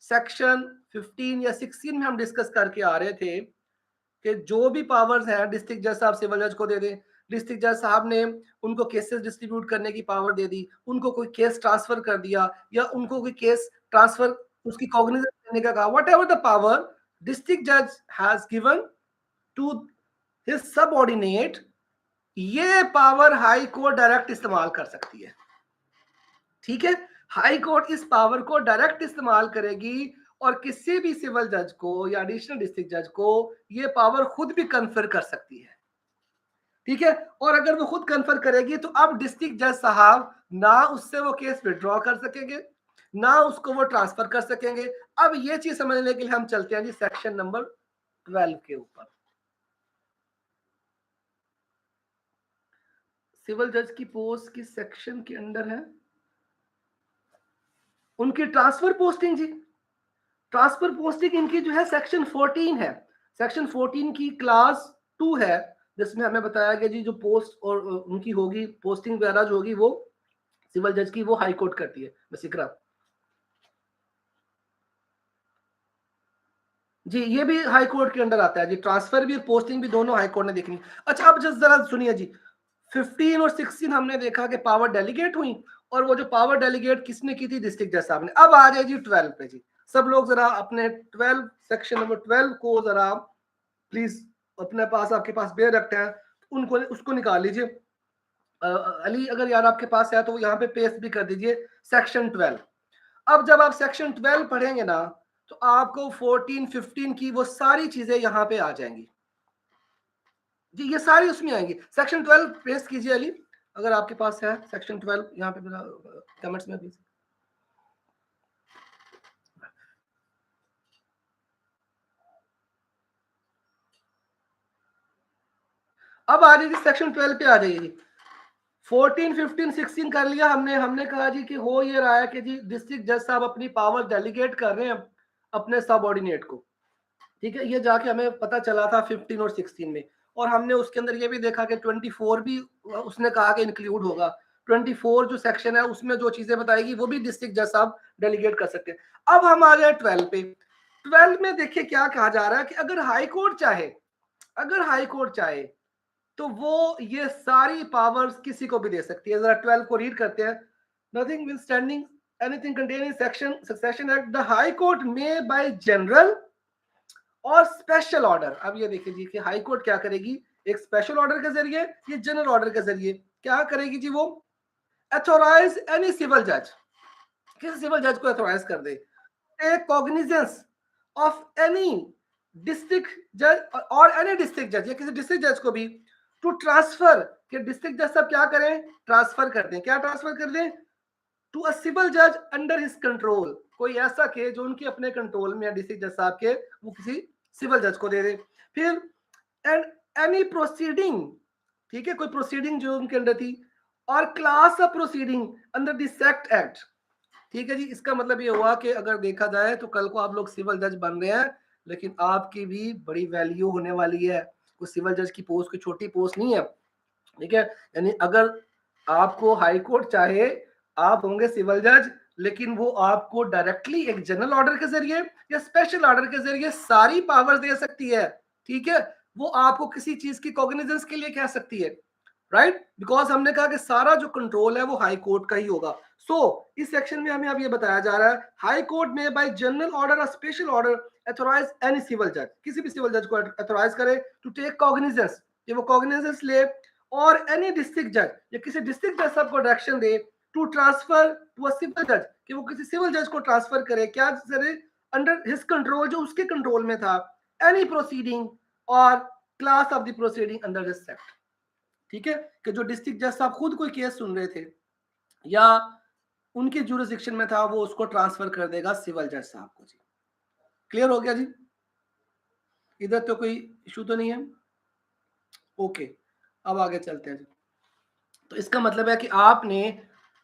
सेक्शन 15 या 16 में हम डिस्कस करके आ रहे थे कि जो भी पावर्स हैं डिस्ट्रिक्ट जज साहब सिविल जज को दे दे, डिस्ट्रिक्ट जज साहब ने उनको केसेस डिस्ट्रीब्यूट करने की पावर दे दी, उनको कोई केस ट्रांसफर कर दिया या उनको कोई केस ट्रांसफर उसकी कॉग्निजेंस देने का कहा, whatever the power district जज has given to his subordinate, ये पावर हाई कोर्ट डायरेक्ट इस्तेमाल कर सकती है। ठीक है, हाई कोर्ट इस पावर को डायरेक्ट इस्तेमाल करेगी और किसी भी सिविल जज को या एडिशनल डिस्ट्रिक्ट जज को ये पावर खुद भी कन्फर कर सकती है। ठीक है, और अगर वो खुद कन्फर करेगी तो अब डिस्ट्रिक्ट जज साहब ना उससे वो केस विड्रॉ कर सकेंगे, ना उसको वो ट्रांसफर कर सकेंगे। अब ये चीज समझने के लिए हम चलते हैं जी सेक्शन नंबर 12 के ऊपर। सिविल जज की पोस्ट किस सेक्शन के अंडर है? उनकी ट्रांसफर पोस्टिंग जी, ट्रांसफर पोस्टिंग इनकी जो है सेक्शन 14 है। सेक्शन 14 की क्लास 2 है, जिसमें हमें बताया गया जी जो पोस्ट और उनकी होगी पोस्टिंग वगैरह जो होगी वो सिविल जज की वो हाई कोर्ट करती है। बसिकरा जी, ये भी हाई कोर्ट के अंडर आता है जी, ट्रांसफर भी और पोस्टिंग भी दोनों हाई कोर्ट ने देखनी। अच्छा, अब जस्ट जरा सुनिए जी, 15 और 16 हमने देखा कि पावर डेलीगेट हुई, और वो जो पावर डेलीगेट किसने की थी? डिस्ट्रिक्ट जज साहब ने। अब आ जाए जी 12 पे जी, सब लोग जरा अपने 12 सेक्शन नंबर 12 को जरा प्लीज अपने पास, आपके पास बेयर रखते हैं उनको, उसको निकाल लीजिए। अली अगर यार आपके पास है तो यहाँ पे पेस्ट भी कर दीजिए सेक्शन 12। अब जब आप सेक्शन 12 पढ़ेंगे ना तो आपको 14 15 की वो सारी चीजें यहाँ पे आ जाएंगी जी, ये सारी उसमें आएंगी। सेक्शन 12 पेस्ट कीजिए अली, अगर आपके पास है सेक्शन 12 यहाँ पे मेरा कमेंट्स में भी। अब आ जाइए सेक्शन 12 पे आ जाइए। 14 15 16 कर लिया हमने, हमने कहा जी कि हो ये रहा है कि जी डिस्ट्रिक्ट जज साहब अपनी पावर डेलीगेट कर रहे हैं अपने सबऑर्डिनेट को। ठीक है, ये जाके हमें पता चला था 15 और 16 में, और हमने उसके अंदर ये भी देखा कि 24 भी उसने कहा कि इंक्लूड होगा। 24 जो सेक्शन है उसमें जो चीजें बताएगी वो भी डिस्ट्रिक्ट जज साहब डेलीगेट कर सकते हैं। अब हम आ गए 12 पे। 12 में देखिए क्या कहा जा रहा है कि अगर हाई कोर्ट चाहे, अगर हाई कोर्ट चाहे तो वो ये सारी पावर्स किसी को भी दे सकती है। जरा 12 को रीड करते हैं। Nothing will standing anything contain in section succession act the high court may bye general और स्पेशल ऑर्डर। अब ये देखिए जी कि हाई कोर्ट क्या करेगी, एक स्पेशल ऑर्डर के जरिए, ये जनरल ऑर्डर के जरिए क्या करेगी जी, वो अथोराइज एनी सिविल जज, किसी सिविल जज को अथोराइज कर दे, take cognizance of any district जज और एनी डिस्ट्रिक्ट जज, या किसी डिस्ट्रिक्ट जज को भी टू ट्रांसफर, कि डिस्ट्रिक्ट जज सब क्या करें, ट्रांसफर कर दें। क्या ट्रांसफर कर दें? टू अ सिविल जज अंडर हिज कंट्रोल, कोई ऐसा केस जो उनके अपने कंट्रोल में है डिस्ट्रिक्ट जज साहब के, वो किसी सिविल जज को दे दे। फिर एंड एनी प्रोसीडिंग, ठीक है, कोई प्रोसीडिंग जो उनके अंडर थी, और class of proceeding under this act. ठीक है जी, इसका मतलब ये हुआ कि अगर देखा जाए तो कल को आप लोग सिविल जज बन रहे हैं, लेकिन आपकी भी बड़ी वैल्यू होने वाली है। कोई सिविल जज की पोस्ट कोई छोटी पोस्ट नहीं है। ठीक है, यानी अगर आपको हाई कोर्ट चाहे, आप होंगे सिविल जज, लेकिन वो आपको डायरेक्टली एक जनरल ऑर्डर के जरिए या स्पेशल ऑर्डर के जरिए सारी पावर दे सकती है। ठीक है, वो आपको किसी चीज की कॉग्निजेंस के लिए कह सकती है, राइट, बिकॉज हमने कहा कि सारा जो कंट्रोल है वो हाई कोर्ट का ही होगा। इस सेक्शन में हमें अब ये बताया जा रहा है, हाई कोर्ट में बाय जनरल ऑर्डर और special order authorize any civil जज, किसी भी सिविल जज को अथोराइज करे टू टेक कॉग्निजेंस, कि वो कॉग्निजेंस ले, और एनी डिस्ट्रिक्ट जज, या किसी डिस्ट्रिक्ट जज साहब को डायरेक्शन दे to transfer to a civil जज, कि वो किसी सिविल जज को ट्रांसफर करे, क्या करे, अंडर हिज कंट्रोल, जो उसके कंट्रोल में था, एनी प्रोसीडिंग और class of the proceeding under this act. ठीक है, कि जो डिस्ट्रिक्ट जज साहब खुद कोई केस सुन रहे थे या उनके जुरिस्डिक्शन में था, वो उसको ट्रांसफर कर देगा सिविल जज साहब को जी। क्लियर हो गया जी? इधर तो कोई इशू तो नहीं है? ओके, अब आगे चलते हैं जी। तो इसका मतलब है कि आपने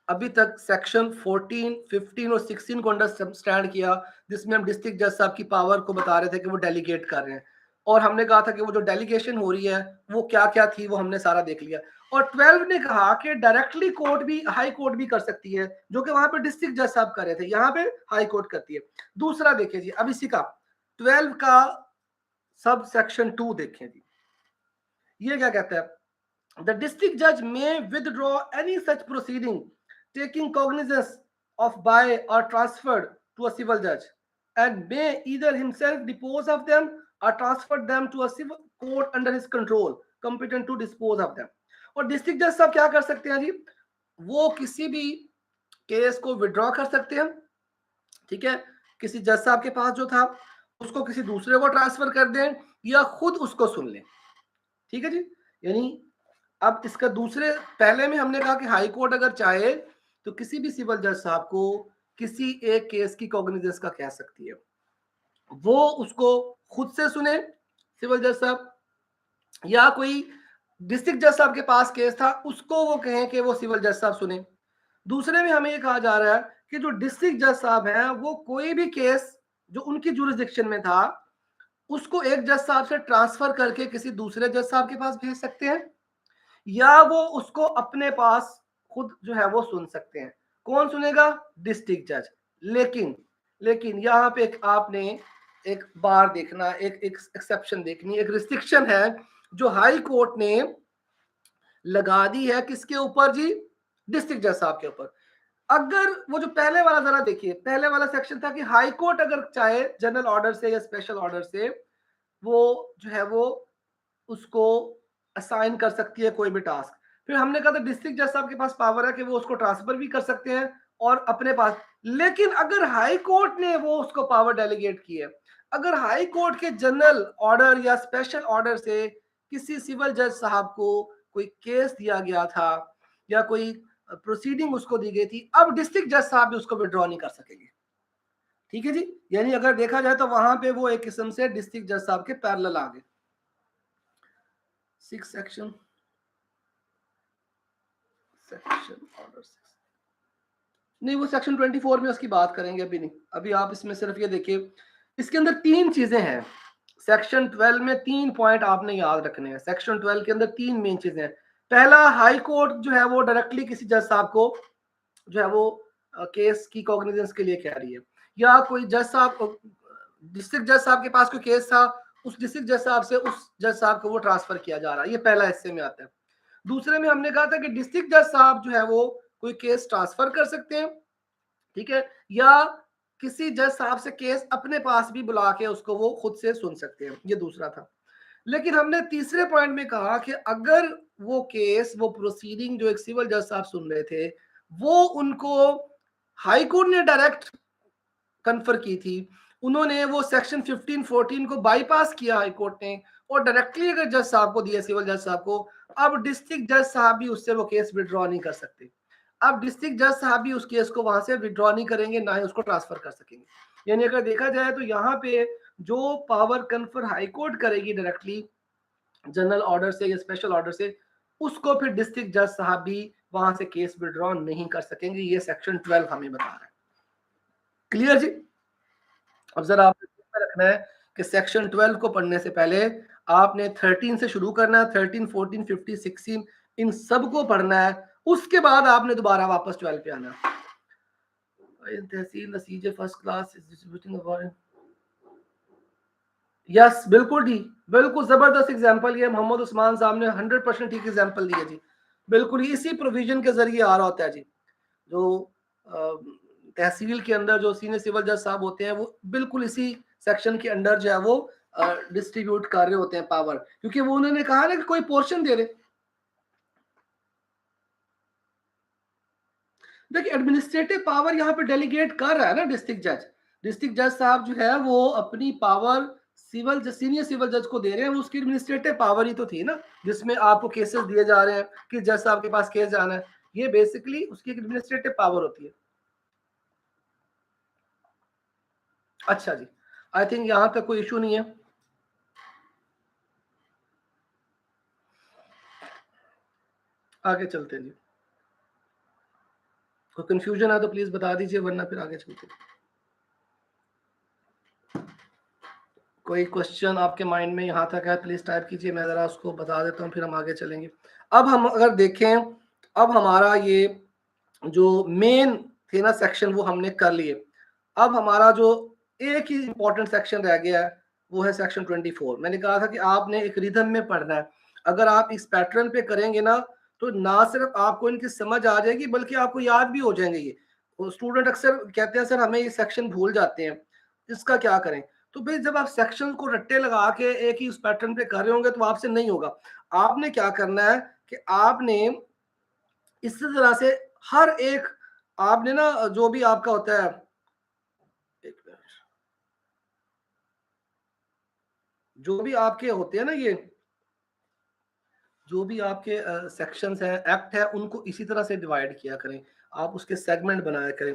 अभी तक सेक्शन 14, 15 और 16 को अंडरस्टैंड किया, जिसमें हम डिस्ट्रिक्ट जज साहब की पावर को बता रहे थे कि वो डेलीगेट कर रहे हैं, और हमने कहा था कि वो जो डेलीगेशन हो रही है वो क्या क्या थी, वो हमने सारा देख लिया। और 12 ने कहा कि डायरेक्टली कोर्ट भी, हाई कोर्ट भी कर सकती है, जो कि वहां पे डिस्ट्रिक्ट जज साहब कर रहे थे, यहाँ पे हाई कोर्ट करती है। दूसरा देखिए जी, अब इसी का 12 का सब सेक्शन 2 देखें जी, ये क्या कहता है? The district judge may withdraw any such proceeding taking cognizance of by or transferred to a civil judge, and may either himself dispose of them or transfer them to a civil court under his control competent to dispose of them। और district जज साहब क्या कर सकते हैं जी? वो किसी भी केस को विड्रॉ कर सकते हैं, ठीक है, किसी जज साहब के पास जो था उसको किसी दूसरे को ट्रांसफर कर दें या खुद उसको सुन लें, ठीक है जी। यानी अब इसका दूसरे, पहले में हमने कहा कि हाई कोर्ट अगर चाहे तो किसी भी सिविल जज साहब को किसी एक केस की कॉग्निजेंस का कह सकती है, वो उसको खुद से सुने सिविल जज साहब, या कोई डिस्ट्रिक्ट जज साहब के पास केस था उसको वो कहें कि वो सिविल जज साहब सुने। दूसरे में हमें ये कहा जा रहा है कि जो डिस्ट्रिक्ट जज साहब हैं वो कोई भी केस जो उनकी जुरिस्डिक्शन में था उसको एक जज साहब से ट्रांसफर करके किसी दूसरे जज साहब के पास भेज सकते हैं, या वो उसको अपने पास खुद जो है वो सुन सकते हैं। कौन सुनेगा? डिस्ट्रिक्ट जज। लेकिन लेकिन यहाँ पे एक आपने एक बार देखना, एक एक्सेप्शन देखनी, एक रिस्ट्रिक्शन है जो हाई कोर्ट ने लगा दी है, किसके ऊपर जी? डिस्ट्रिक्ट जज साहब के ऊपर। अगर वो जो पहले वाला जरा देखिए, पहले वाला सेक्शन था कि हाई कोर्ट अगर चाहे जनरल ऑर्डर से या स्पेशल ऑर्डर से वो जो है वो उसको असाइन कर सकती है कोई भी टास्क। फिर हमने कहा था डिस्ट्रिक्ट जज साहब के पास पावर है कि वो उसको ट्रांसफर भी कर सकते हैं और अपने पास। लेकिन अगर हाई कोर्ट ने वो उसको पावर डेलीगेट की है, अगर हाई कोर्ट के जनरल ऑर्डर या स्पेशल ऑर्डर से किसी सिविल जज साहब को कोई केस दिया गया था या कोई प्रोसीडिंग उसको दी गई थी, अब डिस्ट्रिक्ट जज साहब भी उसको विड्रॉ नहीं कर सकेंगे, ठीक है जी। यानी अगर देखा जाए तो वहां पे वो एक किस्म से डिस्ट्रिक्ट जज साहब के पैरेलल आ गए। 6 सेक्शन ऑर्डर 6 नहीं, वो सेक्शन 24 में उसकी बात करेंगे, अभी नहीं। अभी आप इसमें सिर्फ ये देखिए, इसके अंदर 3 चीजें हैं। सेक्शन 12 में 3 पॉइंट आपने याद रखने हैं। सेक्शन 12 के अंदर 3 मेन चीजें हैं। पहला, हाई कोर्ट जो है वो डायरेक्टली किसी जज साहब को जो है वो केस की कॉग्निजेंस के लिए कह रही है, या कोई जज साहब, डिस्ट्रिक्ट जज साहब के पास कोई केस था, उस डिस्ट्रिक्ट जज साहब से उस जज साहब को वो ट्रांसफर किया जा रहा है। ये पहला हिस्से में आता है। दूसरे में हमने कहा था कि डिस्ट्रिक्ट जज साहब जो है वो कोई केस ट्रांसफर कर सकते हैं, ठीक है, या किसी जज साहब से केस अपने पास भी बुला के उसको वो खुद से सुन सकते हैं। ये दूसरा था। लेकिन हमने तीसरे पॉइंट में कहा कि अगर वो केस, वो प्रोसीडिंग जो एक सिविल जज साहब सुन रहे थे, वो उनको हाई कोर्ट ने डायरेक्ट कन्फर की थी, उन्होंने वो सेक्शन 15, 14 को बाईपास किया हाई कोर्ट ने, और डायरेक्टली अगर जज साहब को दिया, सिविल जज साहब को, अब डिस्ट्रिक्ट जज साहब भी उससे वो केस विड्रॉ नहीं कर सकते। अब डिस्ट्रिक्ट जज साहब भी उस केस को वहां से विड्रॉ नहीं करेंगे, ना ही उसको ट्रांसफर कर सकेंगे। यानी अगर देखा जाए तो यहाँ पे जो पावर कन्फर हाई कोर्ट करेगी डायरेक्टली जनरल ऑर्डर से या स्पेशल ऑर्डर से, उसको फिर डिस्ट्रिक्ट जज साहब भी वहां से केस विड्रॉ नहीं कर सकेंगे। ये सेक्शन 12 हमें बता रहा है। क्लियर जी? अब जरा आपको रखना है कि सेक्शन 12 को पढ़ने से पहले आपने 13 से शुरू करना है, 13, 14, 15, 16 इन सब को पढ़ना है, उसके बाद आपने दोबारा वापस 12 पे आना है। तहसील नसीजे first class is distributing award. Yes, बिल्कुल ठीक, बिल्कुल जबरदस्त एग्जांपल ये मोहम्मद उस्मान साहब ने 100% ठीक एग्जांपल दिया जी। बिल्कुल इसी प्रोविजन के जरिए आ रहा होता है जी। जो तहसील के अंदर जो सीनियर सिविल जज साहब होते हैं वो बिल्कुल इसी सेक्शन के अंडर जो है वो डिस्ट्रीब्यूट कर रहे होते हैं पावर, क्योंकि वो उन्होंने कहा ना कि कोई पोर्शन दे रहे। देखिए एडमिनिस्ट्रेटिव पावर यहाँ पे डेलीगेट कर रहा है ना डिस्ट्रिक्ट जज। डिस्ट्रिक्ट जज साहब जो है वो अपनी पावर सिविल सीनियर सिविल जज को दे रहे हैं, वो उसकी एडमिनिस्ट्रेटिव पावर ही तो थी ना, जिसमें आपको केसेस दिए जा रहे हैं कि जज साहब के पास केस जाना है। ये बेसिकली उसकी एडमिनिस्ट्रेटिव पावर होती है। अच्छा जी, आई थिंक यहाँ पे कोई इशू नहीं है। आगे चलते हैं जी। कोई कंफ्यूजन है तो प्लीज बता दीजिए, वरना फिर आगे चलते हैं। कोई क्वेश्चन आपके माइंड में यहाँ तक है प्लीज टाइप कीजिए, मैं जरा उसको बता देता हूँ, फिर हम आगे चलेंगे। अब हम अगर देखें, अब हमारा ये जो मेन थे ना सेक्शन वो हमने कर लिए। अब हमारा जो एक ही इंपॉर्टेंट सेक्शन रह गया है वो है सेक्शन 24। मैंने कहा था कि आपने एक रिदम में पढ़ना है। अगर आप इस पैटर्न पे करेंगे ना तो ना सिर्फ आपको इनकी समझ आ जाएगी बल्कि आपको याद भी हो जाएंगे ये। स्टूडेंट अक्सर कहते हैं सर हमें ये सेक्शन भूल जाते हैं, इसका क्या करें? तो भाई जब आप सेक्शन को रट्टे लगा के एक ही उस पैटर्न पे कर रहे होंगे तो आपसे नहीं होगा। आपने क्या करना है कि आपने इस तरह से हर एक, आपने ना जो भी आपका होता है, एक मिनट, जो भी आपके होते हैं ना ये जो भी आपके सेक्शंस हैं, एक्ट है, उनको इसी तरह से डिवाइड किया करें, आप उसके सेगमेंट बनाया करें।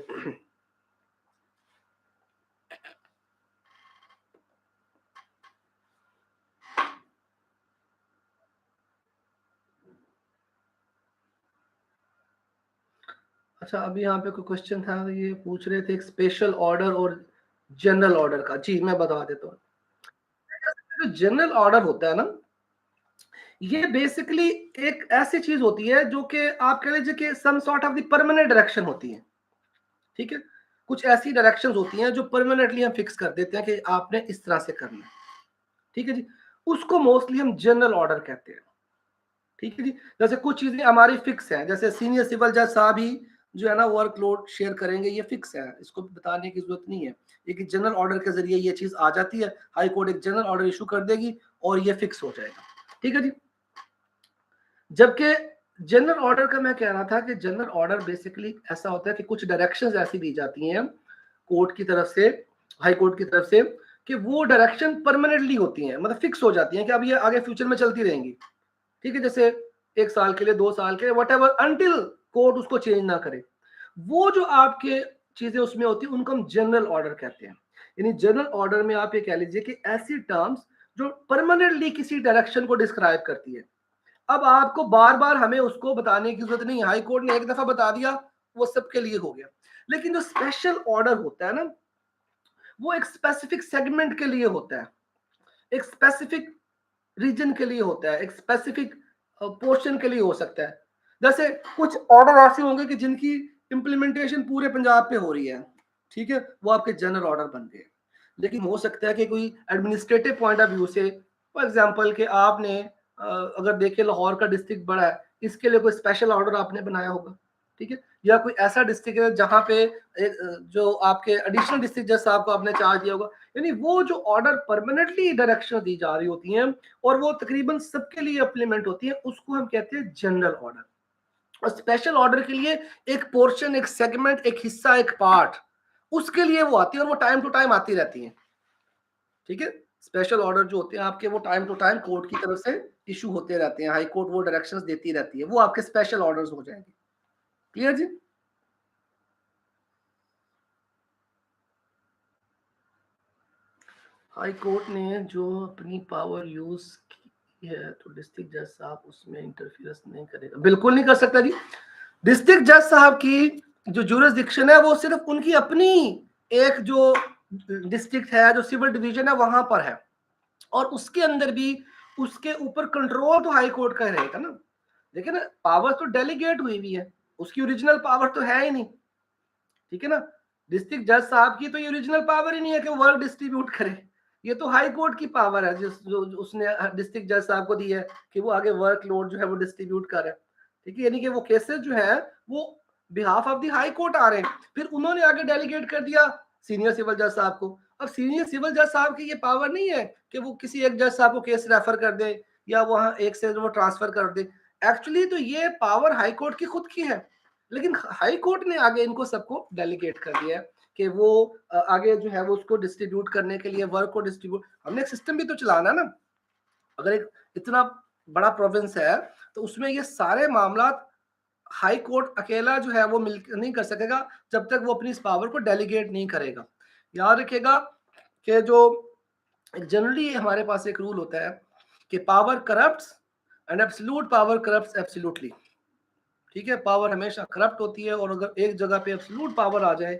अच्छा, अभी यहाँ पे कोई क्वेश्चन था, ये पूछ रहे थे स्पेशल ऑर्डर और जनरल ऑर्डर का। जी मैं बता देता हूँ। जो जनरल ऑर्डर होता है ना, ये बेसिकली एक ऐसी चीज होती है जो कि आप कह लीजिए कि some sort of the permanent direction होती है। ठीक है, कुछ ऐसी डायरेक्शंस होती हैं जो परमानेंटली हम फिक्स कर देते हैं कि आपने इस तरह से करना है। ठीक है जी, उसको मोस्टली हम जनरल ऑर्डर कहते हैं। ठीक है जी, जैसे कुछ चीजें हमारी फिक्स है, जैसे सीनियर सिविल जज साहब ही जो है ना वर्कलोड शेयर करेंगे, ये फिक्स है, इसको बताने की जरूरत नहीं है। लेकिन जनरल ऑर्डर के जरिए ये चीज आ जाती है, हाई कोर्ट एक जनरल ऑर्डर इशू कर देगी और ये फिक्स हो जाएगा। ठीक है जी, जबकि जनरल ऑर्डर का मैं कह रहा था कि जनरल ऑर्डर बेसिकली ऐसा होता है कि कुछ डायरेक्शंस ऐसी दी जाती हैं कोर्ट की तरफ से, हाई कोर्ट की तरफ से, कि वो डायरेक्शन परमानेंटली होती हैं, मतलब फिक्स हो जाती हैं कि अब ये आगे फ्यूचर में चलती रहेंगी। ठीक है, जैसे 1 साल के लिए, 2 साल के लिए, वट एवर, अनटिल कोर्ट उसको चेंज ना करे। वो जो आपके चीजें उसमें होती है उनको हम जनरल ऑर्डर कहते हैं। यानी जनरल ऑर्डर में आप ये कह लीजिए कि ऐसी टर्म्स जो परमानेंटली किसी डायरेक्शन को डिस्क्राइब करती है। अब आपको बार बार हमें उसको बताने की जरूरत नहीं, हाई कोर्ट ने एक दफा बता दिया वो सबके लिए हो गया। लेकिन जो स्पेशल ऑर्डर होता है ना, वो एक स्पेसिफिक सेगमेंट के लिए होता है, एक स्पेसिफिक रीजन के लिए होता है, एक स्पेसिफिक पोर्शन के लिए हो सकता है। जैसे कुछ ऑर्डर ऐसे होंगे कि जिनकी इंप्लीमेंटेशन पूरे पंजाब पे हो रही है, ठीक है, वो आपके जनरल ऑर्डर बन गए। लेकिन हो सकता है कि कोई एडमिनिस्ट्रेटिव पॉइंट ऑफ व्यू से, फॉर एग्जांपल कि आपने अगर देखे लाहौर का डिस्ट्रिक्ट बड़ा है, इसके लिए कोई स्पेशल ऑर्डर आपने बनाया होगा। ठीक है, या कोई ऐसा डिस्ट्रिक्ट है जहाँ पे जो आपके एडिशनल डिस्ट्रिक्ट जज साहब को आपने चार्ज दिया होगा। यानी वो जो ऑर्डर परमानेंटली डायरेक्शन दी जा रही होती हैं और वो तकरीबन सबके लिए इम्प्लीमेंट होती है, उसको हम कहते हैं जनरल ऑर्डर। और स्पेशल ऑर्डर के लिए एक पोर्शन, एक सेगमेंट, एक हिस्सा, एक पार्ट, उसके लिए वो आती है और वो टाइम टू टाइम आती रहती है। ठीक है, स्पेशल ऑर्डर जो होते हैं आपके, वो टाइम टू टाइम कोर्ट की तरफ से इशू होते रहते हैं, हाई कोर्ट वो डायरेक्शंस देती रहती है, वो आपके स्पेशल ऑर्डर्स हो जाएंगे। क्लियर जी? हाई कोर्ट ने जो अपनी पावर यूज की है तो डिस्ट्रिक्ट जज साहब उसमें इंटरफियरेंस नहीं करेगा, बिल्कुल नहीं कर सकता जी। डिस्ट्रिक्ट जज साहब की जो जुरिस्डिक्शन है वो सिर्फ उनकी अपनी एक जो डिस्ट्रिक्ट है, जो सिविल डिवीजन है वहां पर है, और उसके अंदर भी उसके ऊपर कंट्रोल तो हाई कोर्ट का ही रहेगा ना। देखिए ना, पावर तो डेलीगेट हुई हुई है, उसकी ओरिजिनल पावर तो है ही नहीं। ठीक है ना, डिस्ट्रिक्ट जज साहब की तो ये ओरिजिनल पावर ही नहीं है कि वर्क डिस्ट्रीब्यूट करे। ये तो हाई कोर्ट की पावर है जिस जो उसने डिस्ट्रिक्ट जज साहब को दी है कि वो आगे वर्क लोड जो है वो डिस्ट्रीब्यूट करे। ठीक है, यानी कि वो केसेस जो है वो behalf of the high court आ रहे हैं, फिर उन्होंने आगे डेलीगेट कर दिया सीनियर सिविल जज साहब को। अब सीनियर सिविल जज साहब की ये पावर नहीं है कि वो किसी एक जज साहब को केस रेफर कर दे या वहां एक से वो ट्रांसफर कर दे। एक्चुअली तो ये पावर हाई कोर्ट की खुद की है, लेकिन हाई कोर्ट ने आगे इनको सबको डेलीगेट कर दिया है कि वो आगे जो है वो उसको डिस्ट्रीब्यूट करने के लिए, वर्क को डिस्ट्रीब्यूट, हमने एक सिस्टम भी तो चलाना ना। अगर एक इतना बड़ा प्रोविंस है तो उसमें ये सारे मामला हाई कोर्ट अकेला जो है वो मिल नहीं कर सकेगा जब तक वो अपनी इस पावर को डेलीगेट नहीं करेगा। याद रखिएगा कि जो जनरली हमारे पास एक रूल होता है कि power corrupts and absolute power corrupts absolutely. ठीक है, पावर हमेशा करप्ट होती है, और अगर एक जगह पे एब्सोल्यूट पावर आ जाए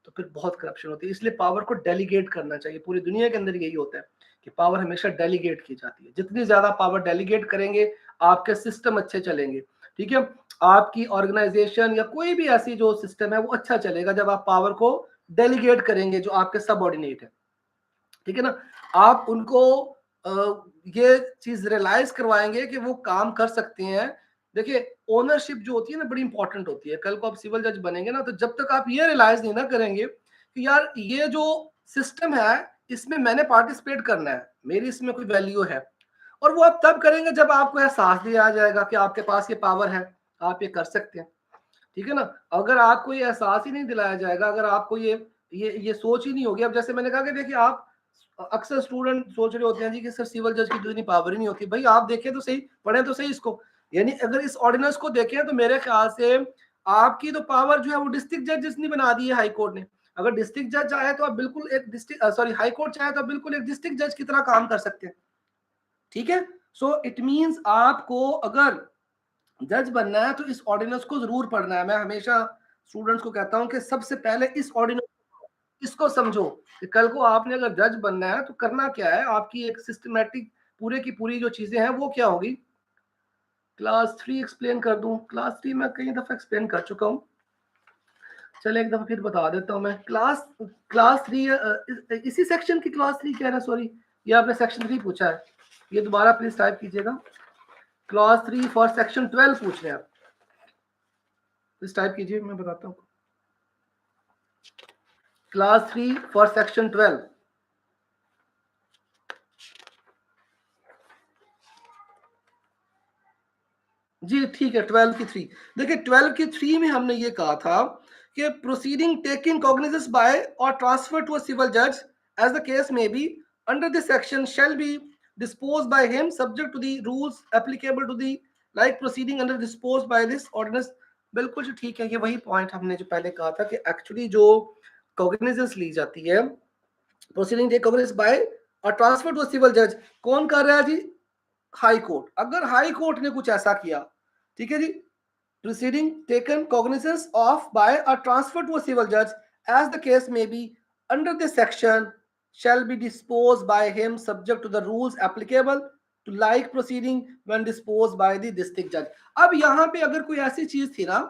तो फिर बहुत करप्शन होती है। इसलिए पावर को डेलीगेट करना चाहिए। पूरी दुनिया के अंदर यही होता है कि पावर हमेशा डेलीगेट की जाती है। जितनी ज्यादा पावर डेलीगेट करेंगे, आपके सिस्टम अच्छे चलेंगे। ठीक है, आपकी ऑर्गेनाइजेशन या कोई भी ऐसी जो सिस्टम है वो अच्छा चलेगा जब आप पावर को डेलीगेट करेंगे जो आपके सबऑर्डिनेट है। ठीक है ना, आप उनको ये चीज रियलाइज करवाएंगे कि वो काम कर सकते हैं। देखिए, ओनरशिप जो होती है ना, बड़ी इंपॉर्टेंट होती है। कल को आप सिविल जज बनेंगे ना, तो जब तक आप ये रियलाइज नहीं ना करेंगे कि यार ये जो सिस्टम है इसमें मैंने पार्टिसिपेट करना है, मेरी इसमें कोई वैल्यू है, और वो आप तब करेंगे जब आपको एहसास दिया जाएगा कि आपके पास ये पावर है, आप ये कर सकते हैं। ठीक है ना, अगर आपको ये एहसास ही नहीं दिलाया जाएगा, अगर आपको ये सोच ही नहीं होगी। अब जैसे मैंने कहा कि देखिए, आप अक्सर स्टूडेंट सोच रहे होते हैं जी कि सर सिविल जज की तो इतनी पावर ही नहीं होती। भाई आप देखें तो सही, पढ़े तो सही इसको। यानी अगर इस ऑर्डिनेंस को देखें तो मेरे ख्याल से आपकी तो पावर जो है वो डिस्ट्रिक्ट जज जिसने बना दी है हाई कोर्ट ने। अगर डिस्ट्रिक्ट जज चाहे तो आप बिल्कुल एक डिस्ट्रिक्ट सॉरी हाई कोर्ट चाहे तो आप बिल्कुल एक डिस्ट्रिक्ट जज की तरह काम कर सकते हैं। ठीक है, सो इट मींस आपको अगर जज बनना है तो इस ऑर्डिनेंस को जरूर पढ़ना है। मैं हमेशा स्टूडेंट्स को कहता हूं कि सबसे पहले इस ऑर्डिनेंस इसको समझो कि कल को आपने अगर जज बनना है तो करना क्या है। आपकी एक सिस्टमेटिक पूरे की पूरी जो चीजें हैं वो क्या होगी। क्लास 3 एक्सप्लेन कर दूं, क्लास 3 मैं कई दफा एक्सप्लेन कर चुका हूं, चले एक दफा फिर बता देता हूं मैं। क्लास 3 इसी सेक्शन की क्लास 3 कह रहा है, सॉरी ये आपने सेक्शन 3 पूछा है, ये दोबारा प्लीज टाइप कीजिएगा। क्लास 3 फॉर सेक्शन 12 पूछ रहे हैं आप, प्लीज टाइप कीजिए, मैं बताता हूँ। Class 3 for section 12। जी ठीक है, 12 की 3। देखिए 12 की 3 में हमने ये कहा था कि प्रोसीडिंग टेकिंग कॉग्निजेंस बाय और ट्रांसफर टू अ सिविल जज as the case may be under this section shall be disposed by him subject to the rules applicable to the like proceeding under disposed by this ordinance। बिल्कुल जो ठीक है, ये वही point हमने जो पहले कहा था कि एक्चुअली जो कॉग्निजेंस ली जाती है, प्रोसीडिंग टेक कॉग्निजेंस बाय और ट्रांसफर टू सिविल जज, कौन कर रहा है जी, हाई कोर्ट। अगर हाई कोर्ट ने कुछ ऐसा किया, ठीक है जी, proceeding taken cognizance of by or transferred to a civil judge as the case may be under this section shall be disposed by him subject to the rules applicable to like proceeding when disposed by the district judge। अब यहां पे अगर कोई ऐसी चीज थी ना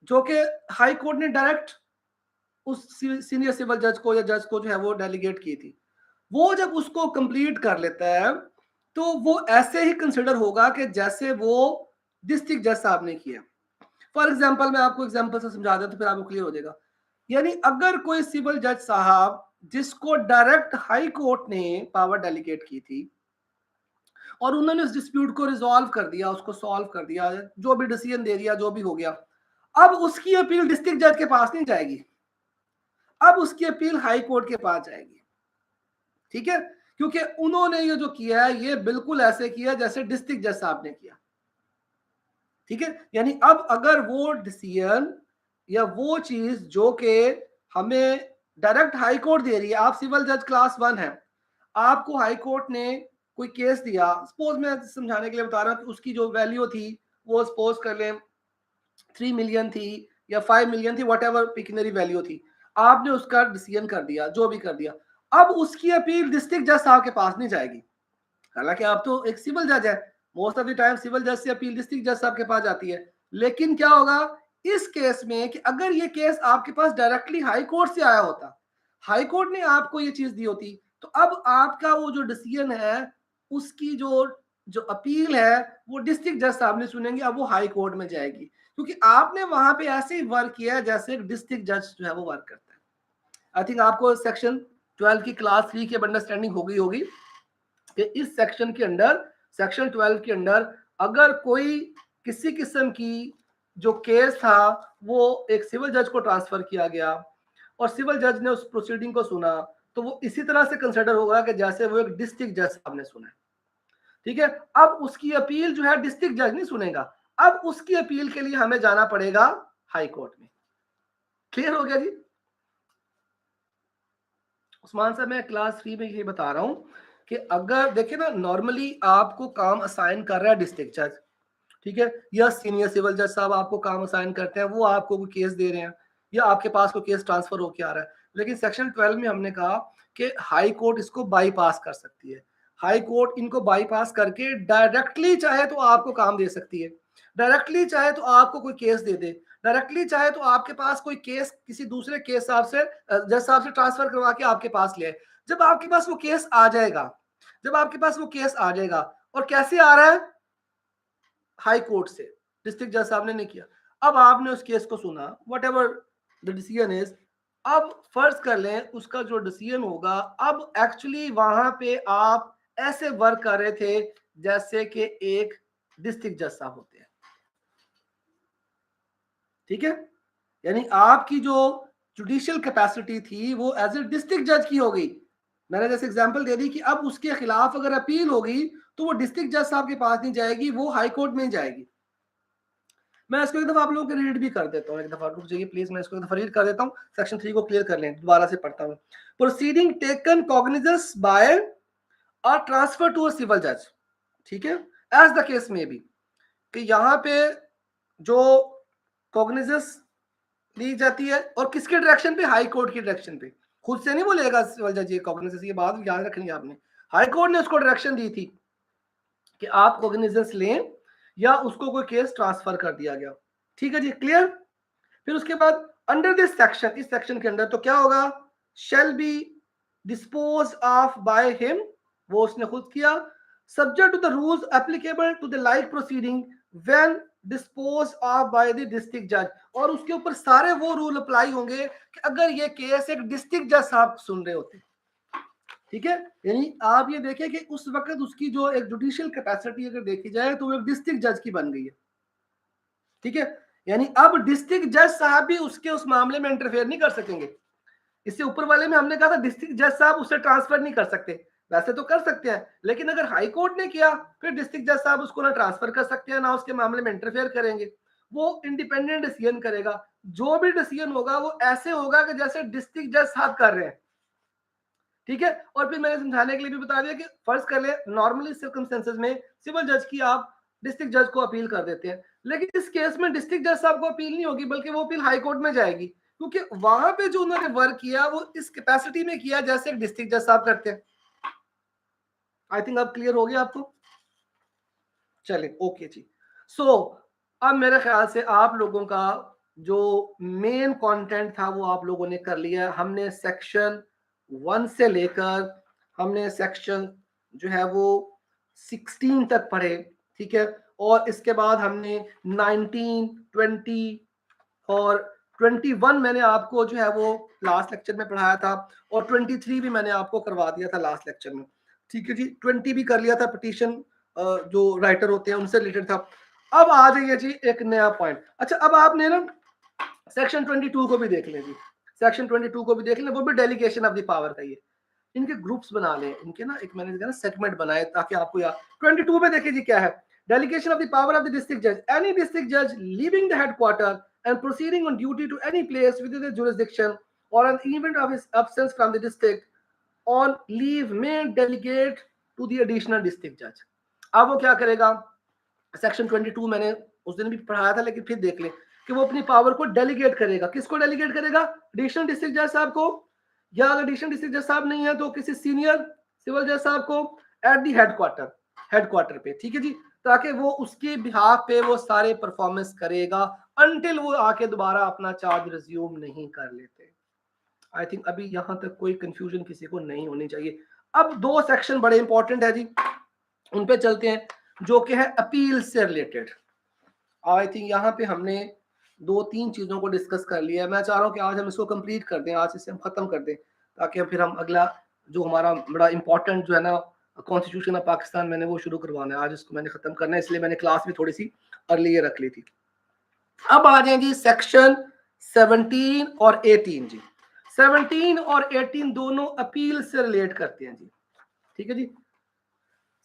जो कि हाई कोर्ट ने डायरेक्ट उस सीनियर सिविल जज को या जज को जो है वो डेलीगेट की थी, वो जब उसको कंप्लीट कर लेता है तो वो ऐसे ही कंसिडर होगा कि जैसे वो डिस्ट्रिक्ट जज साहब ने किया। फॉर एग्जाम्पल मैं आपको एग्जाम्पल से समझा दें तो फिर आपको क्लियर हो जाएगा। यानी अगर कोई सिविल जज साहब जिसको डायरेक्ट हाई कोर्ट ने पावर डेलीगेट की थी और उन्होंने उस डिस्प्यूट को रिजॉल्व कर दिया, उसको सॉल्व कर दिया, जो भी डिसीजन दे दिया, जो भी हो गया, अब उसकी अपील डिस्ट्रिक्ट जज के पास नहीं जाएगी, अब उसकी अपील हाई कोर्ट के पास जाएगी। ठीक है, क्योंकि उन्होंने ये जो किया है ये बिल्कुल ऐसे किया जैसे डिस्ट्रिक्ट जज साहब ने किया। ठीक है, यानी अब अगर वो डिसीजन या वो चीज जो कि हमें डायरेक्ट हाई कोर्ट दे रही है, आप सिविल जज क्लास 1 है, आपको हाई कोर्ट ने कोई केस दिया, सपोज मैं समझाने के लिए बता रहा हूं कि उसकी जो वैल्यू थी वो सपोज कर लें 3 मिलियन थी या 5 मिलियन थी, वट एवर पिक्यूनरी वैल्यू थी, आपने उसका डिसीजन कर दिया, जो भी कर दिया, अब उसकी अपील डिस्ट्रिक्ट जज साहब के पास नहीं जाएगी। हालांकि आप तो एक सिविल जज है, most of the time civil जज से अपील डिस्ट्रिक्ट जज साहब के पास जाती है। लेकिन क्या होगा इस केस में कि अगर ये केस आपके पास डायरेक्टली हाई कोर्ट से आया होता, हाई कोर्ट ने आपको ये चीज दी होती, तो अब आपका वो जो डिसीजन है उसकी जो जो अपील है वो डिस्ट्रिक्ट जज साहब ने सुनेंगे, अब वो हाई कोर्ट में जाएगी, क्योंकि आपने वहां पे ऐसे ही वर्क किया है जैसे डिस्ट्रिक्ट जज जो है वो वर्क करता है। आई थिंक आपको सेक्शन 12 की क्लास 3 की अंडरस्टैंडिंग हो गई होगी कि इस सेक्शन के अंदर, सेक्शन 12 के अंदर अगर कोई किसी किस्म की जो केस था वो एक सिविल जज को ट्रांसफर किया गया और सिविल जज ने उस प्रोसीडिंग को सुना, तो वो इसी तरह से कंसिडर होगा कि जैसे वो एक डिस्ट्रिक्ट जज साहब ने सुना। ठीक है, अब उसकी अपील जो है डिस्ट्रिक्ट जज नहीं सुनेगा, अब उसकी अपील के लिए हमें जाना पड़ेगा हाई कोर्ट में। क्लियर हो गया जी। उस्मान साहब मैं क्लास 3 में ये बता रहा हूं कि अगर देखिए ना, नॉर्मली आपको काम असाइन कर रहा है डिस्ट्रिक्ट जज, ठीक है, या सीनियर सिविल जज साहब आपको काम असाइन करते हैं, वो आपको कोई केस दे रहे हैं या आपके पास कोई केस ट्रांसफर होके आ रहा है। लेकिन सेक्शन 12 में हमने कहा कि हाई कोर्ट इसको बाईपास कर सकती है। हाई कोर्ट इनको बाईपास करके डायरेक्टली चाहे तो आपको काम दे सकती है, डायरेक्टली चाहे तो आपको कोई केस दे दे, डायरेक्टली चाहे तो आपके पास कोई केस किसी दूसरे केस साहब से जज साहब से ट्रांसफर करवा के आपके पास ले आए। जब आपके पास वो केस आ जाएगा, जब आपके पास वो केस आ जाएगा, और कैसे आ रहा है, हाई कोर्ट से, डिस्ट्रिक्ट जज साहब ने नहीं किया, अब आपने उस केस को सुना, what ever the decision is, अब फर्ज कर लें उसका जो डिसीजन होगा, अब एक्चुअली वहां पे आप ऐसे वर्क कर रहे थे जैसे कि एक डिस्ट्रिक्ट जज साहब होते हैं, ठीक है, यानी आपकी जो जुडिशियल कैपेसिटी थी वो एज ए डिस्ट्रिक्ट जज की हो गई। मैंने जैसे एग्जांपल दे दी कि अब उसके खिलाफ अगर अपील होगी तो वो डिस्ट्रिक्ट जज साहब के पास नहीं जाएगी, वो हाई कोर्ट में जाएगी। मैं इसको एक दफा आप लोगों को रीड भी कर देता हूँ, एक दफा रुक जाइए प्लीज, मैं इसको एक दफा रीड कर देता हूँ, सेक्शन 3 को क्लियर कर लें, दोबारा से पढ़ता हूँ। प्रोसीडिंग टेकन कॉग्निजेंस बाय और ट्रांसफर टू अ सिविल जज, ठीक है, एज द केस में भी, कि यहाँ पे जो कॉग्निजेंस ली जाती है और किसके डायरेक्शन पे, हाई कोर्ट की डायरेक्शन पे, खुद से नहीं बोलेगा सिविल जज ये कॉग्निजेंस, ये बात याद रखनी है आपने, हाई कोर्ट ने उसको डायरेक्शन दी थी कि आप कॉग्निजेंस लें या उसको कोई केस ट्रांसफर कर दिया गया, ठीक है जी, क्लियर। फिर उसके बाद अंडर दिस सेक्शन, इस सेक्शन के अंदर तो क्या होगा, shall be dispose of by him, वो उसने खुद किया, subject to the rules applicable to the like proceeding when dispose of by the district जज, और उसके ऊपर सारे वो रूल अप्लाई होंगे कि अगर ये केस एक डिस्ट्रिक्ट जज साहब सुन रहे होते, ठीक है, यानी आप ये देखें कि उस वक्त उसकी जो एक जुडिशियल कैपेसिटी अगर देखी जाए तो वो एक डिस्ट्रिक्ट जज की बन गई है, ठीक है, यानी अब डिस्ट्रिक्ट जज साहब भी उसके उस मामले में इंटरफेयर नहीं कर सकेंगे। इससे ऊपर वाले में हमने कहा था डिस्ट्रिक्ट जज साहब उसे ट्रांसफर नहीं कर सकते, वैसे तो कर सकते हैं, लेकिन अगर हाई कोर्ट ने किया फिर डिस्ट्रिक्ट जज साहब उसको ना ट्रांसफर कर सकते हैं ना उसके मामले में इंटरफेयर करेंगे, वो इंडिपेंडेंट डिसीजन करेगा, जो भी डिसीजन होगा वो ऐसे होगा कि जैसे डिस्ट्रिक्ट जज साहब कर रहे हैं, ठीक है। और फिर मैंने समझाने के लिए भी बता दिया कि फर्ज कर ले नॉर्मली सर्कमस्टेंसेस में सिविल जज की आप डिस्ट्रिक्ट जज को अपील कर देते हैं, लेकिन इस केस में डिस्ट्रिक्ट जज साहब को अपील नहीं होगी बल्कि वो अपील हाई कोर्ट में जाएगी, क्योंकि वहां पे जो उन्होंने वर्क किया वो इस कैपेसिटी में किया जैसे एक डिस्ट्रिक्ट जज साहब करते हैं। आई थिंक अब क्लियर हो गया आपको, चलिए ओके जी। सो अब मेरे ख्याल से आप लोगों का जो मेन कंटेंट था वो आप लोगों ने कर लिया। हमने सेक्शन 1 से लेकर हमने सेक्शन जो है वो 16 तक पढ़े, ठीक है, और इसके बाद हमने 19, 20 और 21 मैंने आपको जो है वो लास्ट लेक्चर में पढ़ाया था, और 23 भी मैंने आपको करवा दिया था लास्ट लेक्चर में, ठीक है जी। 20 भी कर लिया था, पिटीशन जो राइटर होते हैं उनसे रिलेटेड था। अब आ जाइए जी एक नया पॉइंट। अच्छा, अब आपने ना सेक्शन 22 को भी देख लें जी, सेक्शन 22 को भी देख लें, वो भी डेलीगेशन ऑफ द पावर का ही है। इनके ग्रुप्स बना लें, इनके ना एक मैंने ना सेगमेंट बनाए ताकि आपको याद। 22 में देखिए जी क्या है, delegation of the power of the district जज, एनी डिस्ट्रिक्ट जज leaving the headquarter and proceeding on duty to any place within the jurisdiction or an event of his absence from the district on leave may delegate to the additional district judge। अब वो क्या करेगा, section 22 मैंने उस दिन भी पढ़ाया था लेकिन फिर देख लें कि वो अपनी पावर को डेलीगेट करेगा, किसको डेलीगेट करेगा, एडिशनल डिस्ट्रिक्ट जज साहब को, या अगर एडिशनल डिस्ट्रिक्ट जज साहब नहीं है तो किसी सीनियर सिविल जज साहब को एट दी हेडक्वार्टर पे, ठीक है जी, ताकि वो उसके बिहाफ पे वो सारे परफॉर्मेंस करेगा अनटिल वो आके दोबारा अपना चार्ज रिज्यूम नहीं कर लेते। आई थिंक अभी यहां तक कोई कंफ्यूजन किसी को नहीं होनी चाहिए। अब दो सेक्शन बड़े इंपॉर्टेंट है जी, उन पे चलते हैं, जो कि है अपील से रिलेटेड। आई थिंक यहाँ पे हमने 2-3 चीजों को डिस्कस कर लिया है, मैं चाह रहा हूँ कि आज हम इसको कंप्लीट कर दें, आज इसे हम खत्म कर दें, ताकि फिर हम अगला जो हमारा बड़ा इंपॉर्टेंट जो है ना कॉन्स्टिट्यूशन ऑफ पाकिस्तान मैंने वो शुरू करवाना है, आज इसको मैंने खत्म करना है, इसलिए मैंने क्लास भी थोड़ी सी अर्ली रख ली थी। अब आ जाए जी सेक्शन 17 और 18 जी, 17 और 18 दोनों अपील से रिलेट करते हैं जी, ठीक है जी।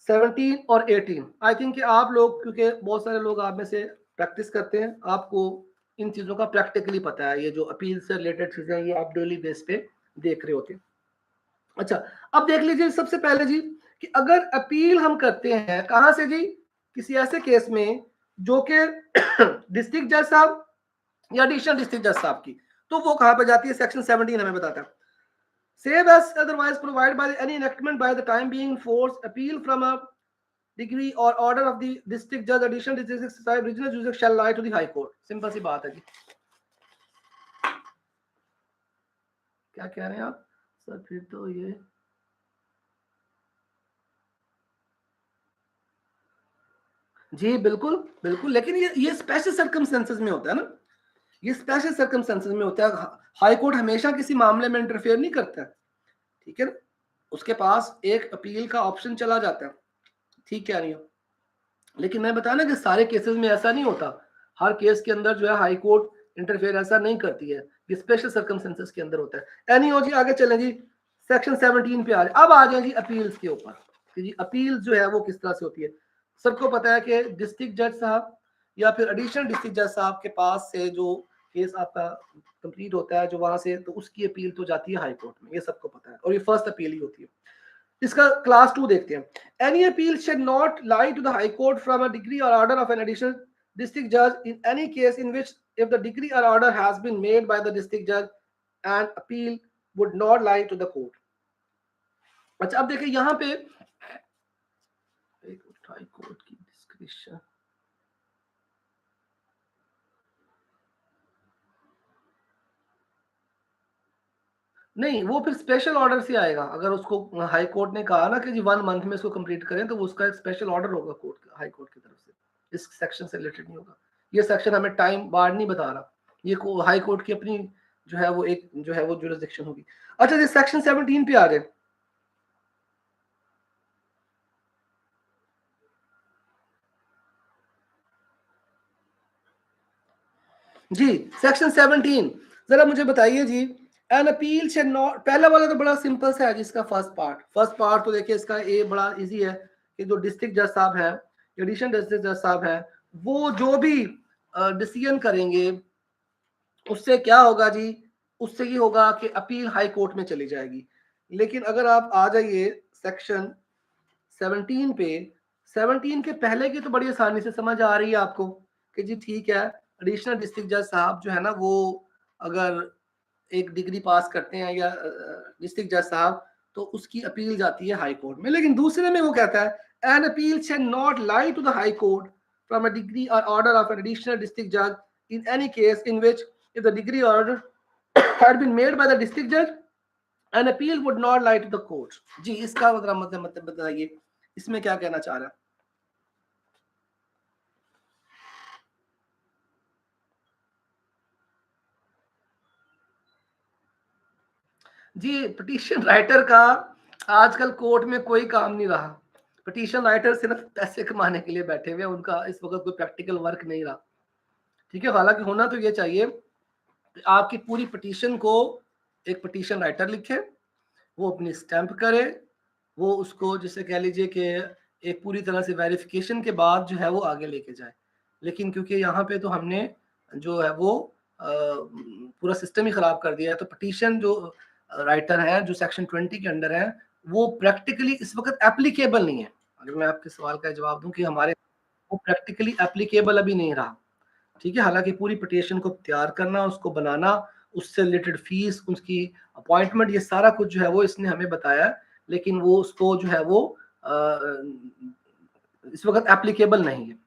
17 और 18 आई थिंक आप लोग, क्योंकि बहुत सारे लोग आप में से प्रैक्टिस करते हैं, आपको इन चीजों का प्रैक्टिकली पता है, ये जो अपील से रिलेटेड चीजें ये आप डेली बेस पे देख रहे होते हैं। अच्छा, अब देख लीजिए सबसे पहले जी कि अगर अपील हम करते हैं कहां से जी, किसी ऐसे केस में जो कि डिस्ट्रिक्ट जज साहब या एडिशनल डिस्ट्रिक्ट जज साहब की, तो वो कहां पे जाती है? सेक्शन 17 हमें बताता है, save as otherwise provided by any enactment by the time being force appeal from a degree or order of the district judge additional district society regional jurisdiction shall lie to the high court. Simple सी बात है जी। क्या कह रहे हैं आप sir? फिर तो ये जी बिल्कुल बिल्कुल, लेकिन ये स्पेशल सर्कमस्टेंसेस में होता है ना, ये स्पेशल सर्कमस्टेंसेस में होता है। हाई कोर्ट हमेशा किसी मामले में इंटरफेयर नहीं करता है, ठीक है ना, उसके पास एक अपील का ऑप्शन चला जाता है, ठीक है नहीं हो। लेकिन मैं बताया ना कि सारे केसेस में ऐसा नहीं होता, हर केस के अंदर जो है हाई कोर्ट इंटरफेयर ऐसा नहीं करती है, ये स्पेशल सर्कमस्टेंसेस के अंदर होता है। एनी हो जी, आगे चलें जी, सेक्शन 17 पे आ जाए। अब आ जाए जी अपील्स के ऊपर कि जी अपील जो है वो किस तरह से होती है। सबको पता है कि डिस्ट्रिक्ट जज साहब या फिर एडिशनल डिस्ट्रिक्ट जज साहब के पास से जो केस आपका कंप्लीट होता है, जो वहां से, तो उसकी अपील तो जाती है हाई कोर्ट में, ये सबको पता है, और ये फर्स्ट अपील ही होती है। इसका क्लास 2 देखते हैं। Any appeal shade not lie to the high court from a decree or order of an additional district जज in any case in which if the decree or order has been made by the district जज and appeal would not lie to the court. अच्छा, अब देखिए यहाँ पे high court की description, नहीं वो फिर स्पेशल ऑर्डर से आएगा। अगर उसको हाई कोर्ट ने कहा ना कि जी 1 मंथ में इसको कंप्लीट करें, तो वो उसका एक स्पेशल ऑर्डर होगा कोर्ट का, हाई कोर्ट की तरफ से, इस सेक्शन से रिलेटेड नहीं होगा। ये सेक्शन हमें टाइम बार नहीं बता रहा, ये हाई कोर्ट की अपनी जो है वो एक जो है वो जुरिसडिक्शन होगी। अच्छा जी, सेक्शन 17 पे आ जाए जी। सेक्शन 17 जरा मुझे बताइए जी। एन अपील शेल नॉट, पहला वाला तो बड़ा सिंपल सा है जिसका फर्स्ट पार्ट तो देखिए इसका ए बड़ा इजी है कि जो डिस्ट्रिक्ट जज साहब है, एडिशनल डिस्ट्रिक्ट जज साहब है, वो जो भी डिसीजन करेंगे उससे क्या होगा जी, उससे ये होगा कि अपील हाई कोर्ट में चली जाएगी। लेकिन अगर आप आ जाइए सेक्शन 17 पे, 17 के पहले की तो बड़ी आसानी से समझ आ रही है आपको कि जी ठीक है, एडिशनल डिस्ट्रिक्ट जज साहब जो है ना, वो अगर एक डिग्री पास करते हैं या डिस्ट्रिक्ट जज साहब, तो उसकी अपील जाती है हाई कोर्ट में। लेकिन दूसरे में वो कहता है an appeal shall not lie to the high court from a decree or order of an additional district जज in any case in which if the decree order had been made by the district judge an appeal would not lie to the court। जी इसका मतलब बताइए, इसमें क्या कहना चाह रहा है? जी पिटीशन राइटर का आजकल कोर्ट में कोई काम नहीं रहा। पिटीशन राइटर सिर्फ पैसे कमाने के लिए बैठे हुए हैं, उनका इस वक्त कोई प्रैक्टिकल वर्क नहीं रहा, ठीक है। हालांकि होना तो ये चाहिए कि आपकी पूरी पिटीशन को एक पिटीशन राइटर लिखे, वो अपनी स्टैंप करे, वो उसको जिसे कह लीजिए कि एक पूरी तरह से वेरिफिकेशन के बाद जो है वो आगे लेके जाए। लेकिन क्योंकि यहाँ पे तो हमने जो है वो पूरा सिस्टम ही खराब कर दिया है, तो पिटीशन जो राइटर हैं जो सेक्शन 20 के अंडर हैं, वो प्रैक्टिकली इस वक्त एप्लीकेबल नहीं है। अगर मैं आपके सवाल का जवाब दूं कि हमारे, वो प्रैक्टिकली एप्लीकेबल अभी नहीं रहा, ठीक है। हालांकि पूरी पिटीशन को तैयार करना, उसको बनाना, उससे रिलेटेड फीस, उसकी अपॉइंटमेंट, ये सारा कुछ जो है वो इसने हमें बताया, लेकिन वो उसको जो है वो इस वक्त एप्लीकेबल नहीं है।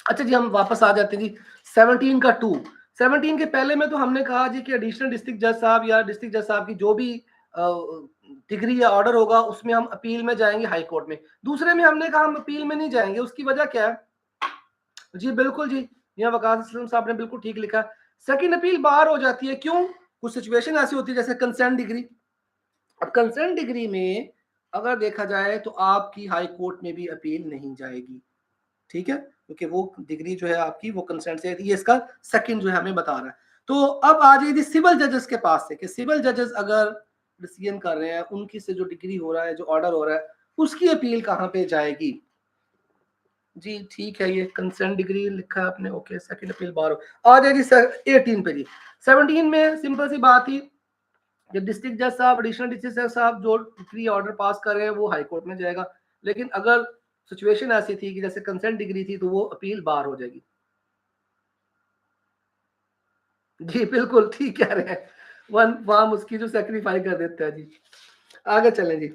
अच्छा जी, हम वापस आ जाते हैं जी 17 का 2। 17 के पहले में तो हमने कहा जी कि एडिशनल डिस्ट्रिक्ट जज साहब या डिस्ट्रिक्ट जज साहब की जो भी डिग्री या ऑर्डर होगा, उसमें हम अपील में जाएंगे हाई कोर्ट में। दूसरे में हमने कहा हम अपील में नहीं जाएंगे, उसकी वजह क्या है? जी बिल्कुल जी, यहाँ वकास असलम साहब ने बिल्कुल ठीक लिखा। सेकंड अपील बाहर हो जाती है, क्यों? कुछ सिचुएशन ऐसी होती है जैसे कंसेंट डिग्री। अब कंसेंट डिग्री में अगर देखा जाए तो आपकी हाई कोर्ट में भी अपील नहीं जाएगी, ठीक है, क्योंकि वो डिग्री जो है आपकी वो कंसेंट से, ये इसका सेकंड जो है हमें बता रहा है। तो अब आ जाइए सिविल जजेस के पास से कि सिविल जजेस अगर डिसीजन कर रहे हैं, उनकी से जो डिग्री हो रहा है, जो ऑर्डर हो रहा है, उसकी अपील कहाँ पे जाएगी? जी ठीक है, ये कंसेंट डिग्री लिखा है आपने, ओके। सेकंड अपील बार आ जाएगी 18 पे जी। 17 में सिंपल सी बात थी कि डिस्ट्रिक्ट जज साहब, एडिशनल डिस्ट्रिक्ट जज साहब जो डिग्री ऑर्डर पास कर रहे हैं वो हाई कोर्ट में जाएगा। लेकिन अगर सिचुएशन ऐसी थी कि जैसे कंसेंट डिग्री थी तो वो अपील बार हो जाएगी। जी बिल्कुल ठीक कह रहे हैं, वहां उसकी जो सेक्रीफाई कर देता है जी। आगे चलें जी।